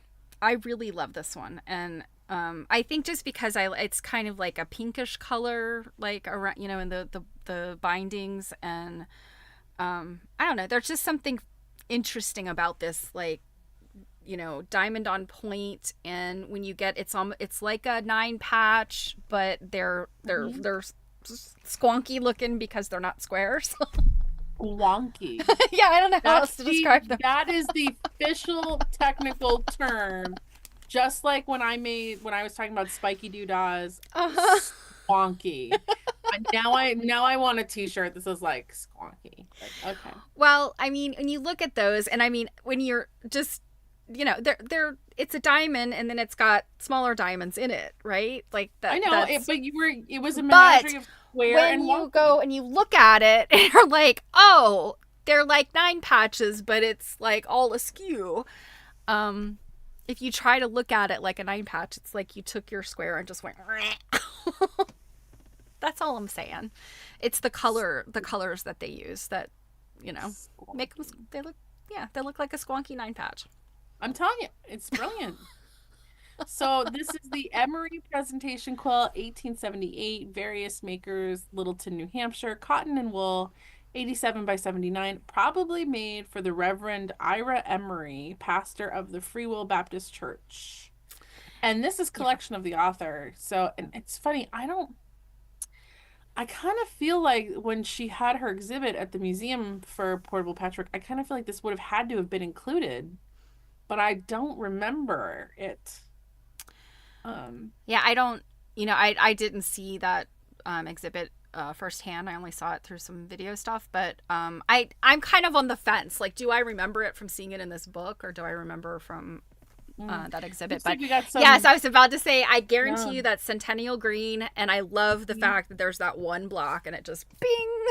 I really love this one, and I think just because it's kind of like a pinkish color, like around, in the bindings, and I don't know. There's just something interesting about this, like, diamond on point, and when you get it's like a 9 patch, but Mhm. they're squonky looking because they're not squares. Wonky. Yeah, I don't know how else That's to the describe them. that is the official technical term. Just like when I was talking about spiky doodahs, Uh-huh. wonky. And now I want a t-shirt that says like squonky. Like, okay. Well, I mean, when you look at those, and I mean, when you're just, they're it's a diamond, and then it's got smaller diamonds in it, right? Like I that. know That's it was a But menagerie of square when and you wonky. go and you look at it, and you're like, oh, they're like 9 patches, but it's like all askew. Um, if you try to look at it like a 9 patch, it's like you took your square and just went. That's all I'm saying. It's the colors that they use that, make them. Squonky. They look like a squonky 9 patch. I'm telling you, it's brilliant. So this is the Emery Presentation Quilt, 1878, various makers, Littleton, New Hampshire, cotton and wool, 87 by 79, probably made for the Reverend Ira Emery, pastor of the Free Will Baptist Church. And this is Yeah. collection of the author. So, and it's funny, I kind of feel like when she had her exhibit at the museum for Portable Patchwork, I kind of feel like this would have had to have been included, but I don't remember it. Yeah, I don't. I didn't see that exhibit firsthand. I only saw it through some video stuff, but I'm kind of on the fence. Like, do I remember it from seeing it in this book, or do I remember from that exhibit? Looks But like we got yes, some. I was about to say, I guarantee Yeah. you that Centennial Green, and I love the Mhm. fact that there's that one block and it just bing.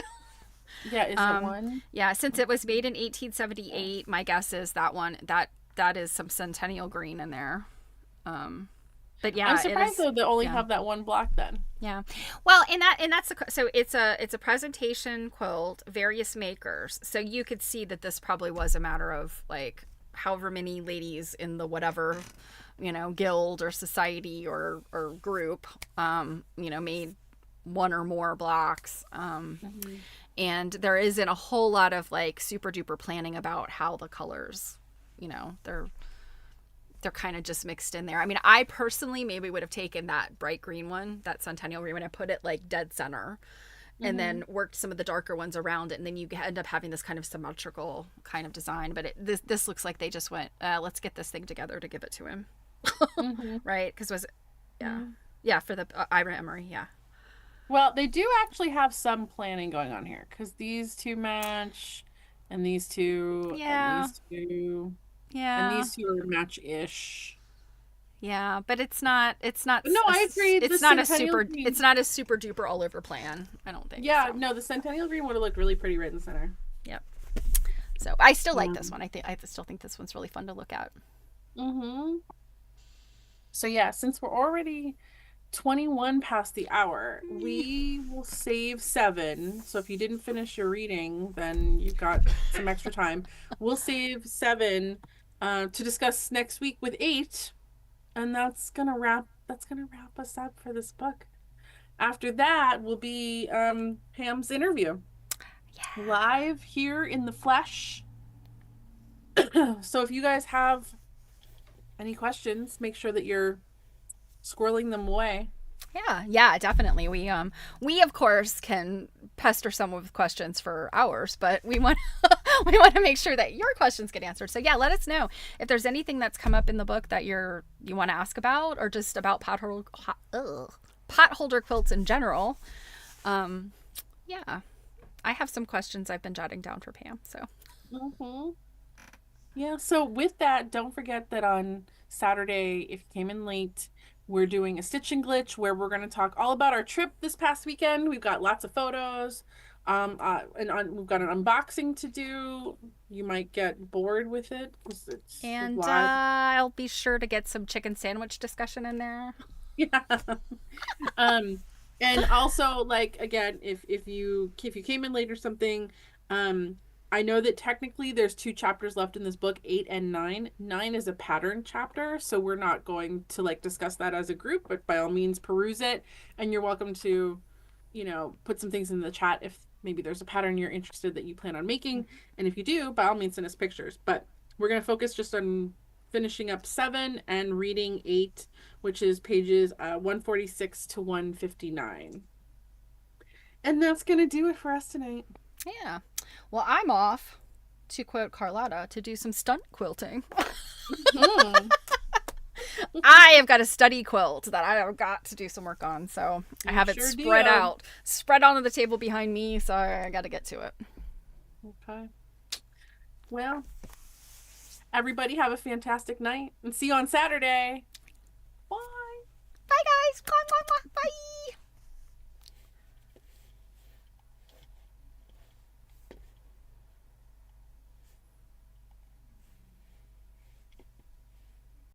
Yeah, is it one? Yeah, since it was made in 1878, my guess is that one that is some Centennial Green in there. Um, But yeah, I'm surprised though they only have that one block then. Yeah. Well, so it's a presentation quilt, various makers. So you could see that this probably was a matter of like however many ladies in the whatever, guild or society or group, made one or more blocks. And there isn't a whole lot of like super duper planning about how the colors, they're kind of just mixed in there. I mean, I personally maybe would have taken that bright green one, that Centennial green, and put it like dead center, and then worked some of the darker ones around it, and then you end up having this kind of symmetrical kind of design. But this looks like they just went, let's get this thing together to give it to him, right? Because for the Ira Emery, yeah. Well, they do actually have some planning going on here because these two match, and these two, and these two. Yeah. And these two are match-ish. Yeah, but it's not. No, I agree. It's not a super duper all over plan. I don't think. Yeah, so. No, the Centennial green would have looked really pretty right in the center. Yep. So I still like this one. I still think this one's really fun to look at. So yeah, since we're already 21 past the hour, we will save 7. So if you didn't finish your reading, then you've got some extra time. We'll save 7 to discuss next week with 8, and that's gonna wrap us up for this book. After that will be Pam's interview, live here in the flesh. So if you guys have any questions, make sure that you're squirreling them away. Yeah, definitely. We of course can pester someone with questions for hours, but we want to make sure that your questions get answered. So yeah, let us know if there's anything that's come up in the book that you want to ask about, or just about potholder quilts in general. Yeah, I have some questions I've been jotting down for Pam. So. Yeah. So with that, don't forget that on Saturday, if you came in late, we're doing a Stitch and Glitch where we're going to talk all about our trip this past weekend. We've got lots of photos, we've got an unboxing to do. You might get bored with it because it's live. I'll be sure to get some chicken sandwich discussion in there. Yeah. And also, like, again, if you came in late or something, I know that technically there's 2 chapters left in this book, 8 and 9. 9 is a pattern chapter, so we're not going to like discuss that as a group, but by all means peruse it, and you're welcome to, put some things in the chat if maybe there's a pattern you're interested that you plan on making, and if you do, by all means send us pictures. But we're going to focus just on finishing up 7 and reading 8, which is pages 146 to 159. And that's going to do it for us tonight. Yeah. Well, I'm off, to quote Carlotta, to do some stunt quilting. I have got a study quilt that I have got to do some work on, so I have it spread onto the table behind me, so I got to get to it. Okay. Well, everybody have a fantastic night, and see you on Saturday. Bye. Bye, guys. Bye.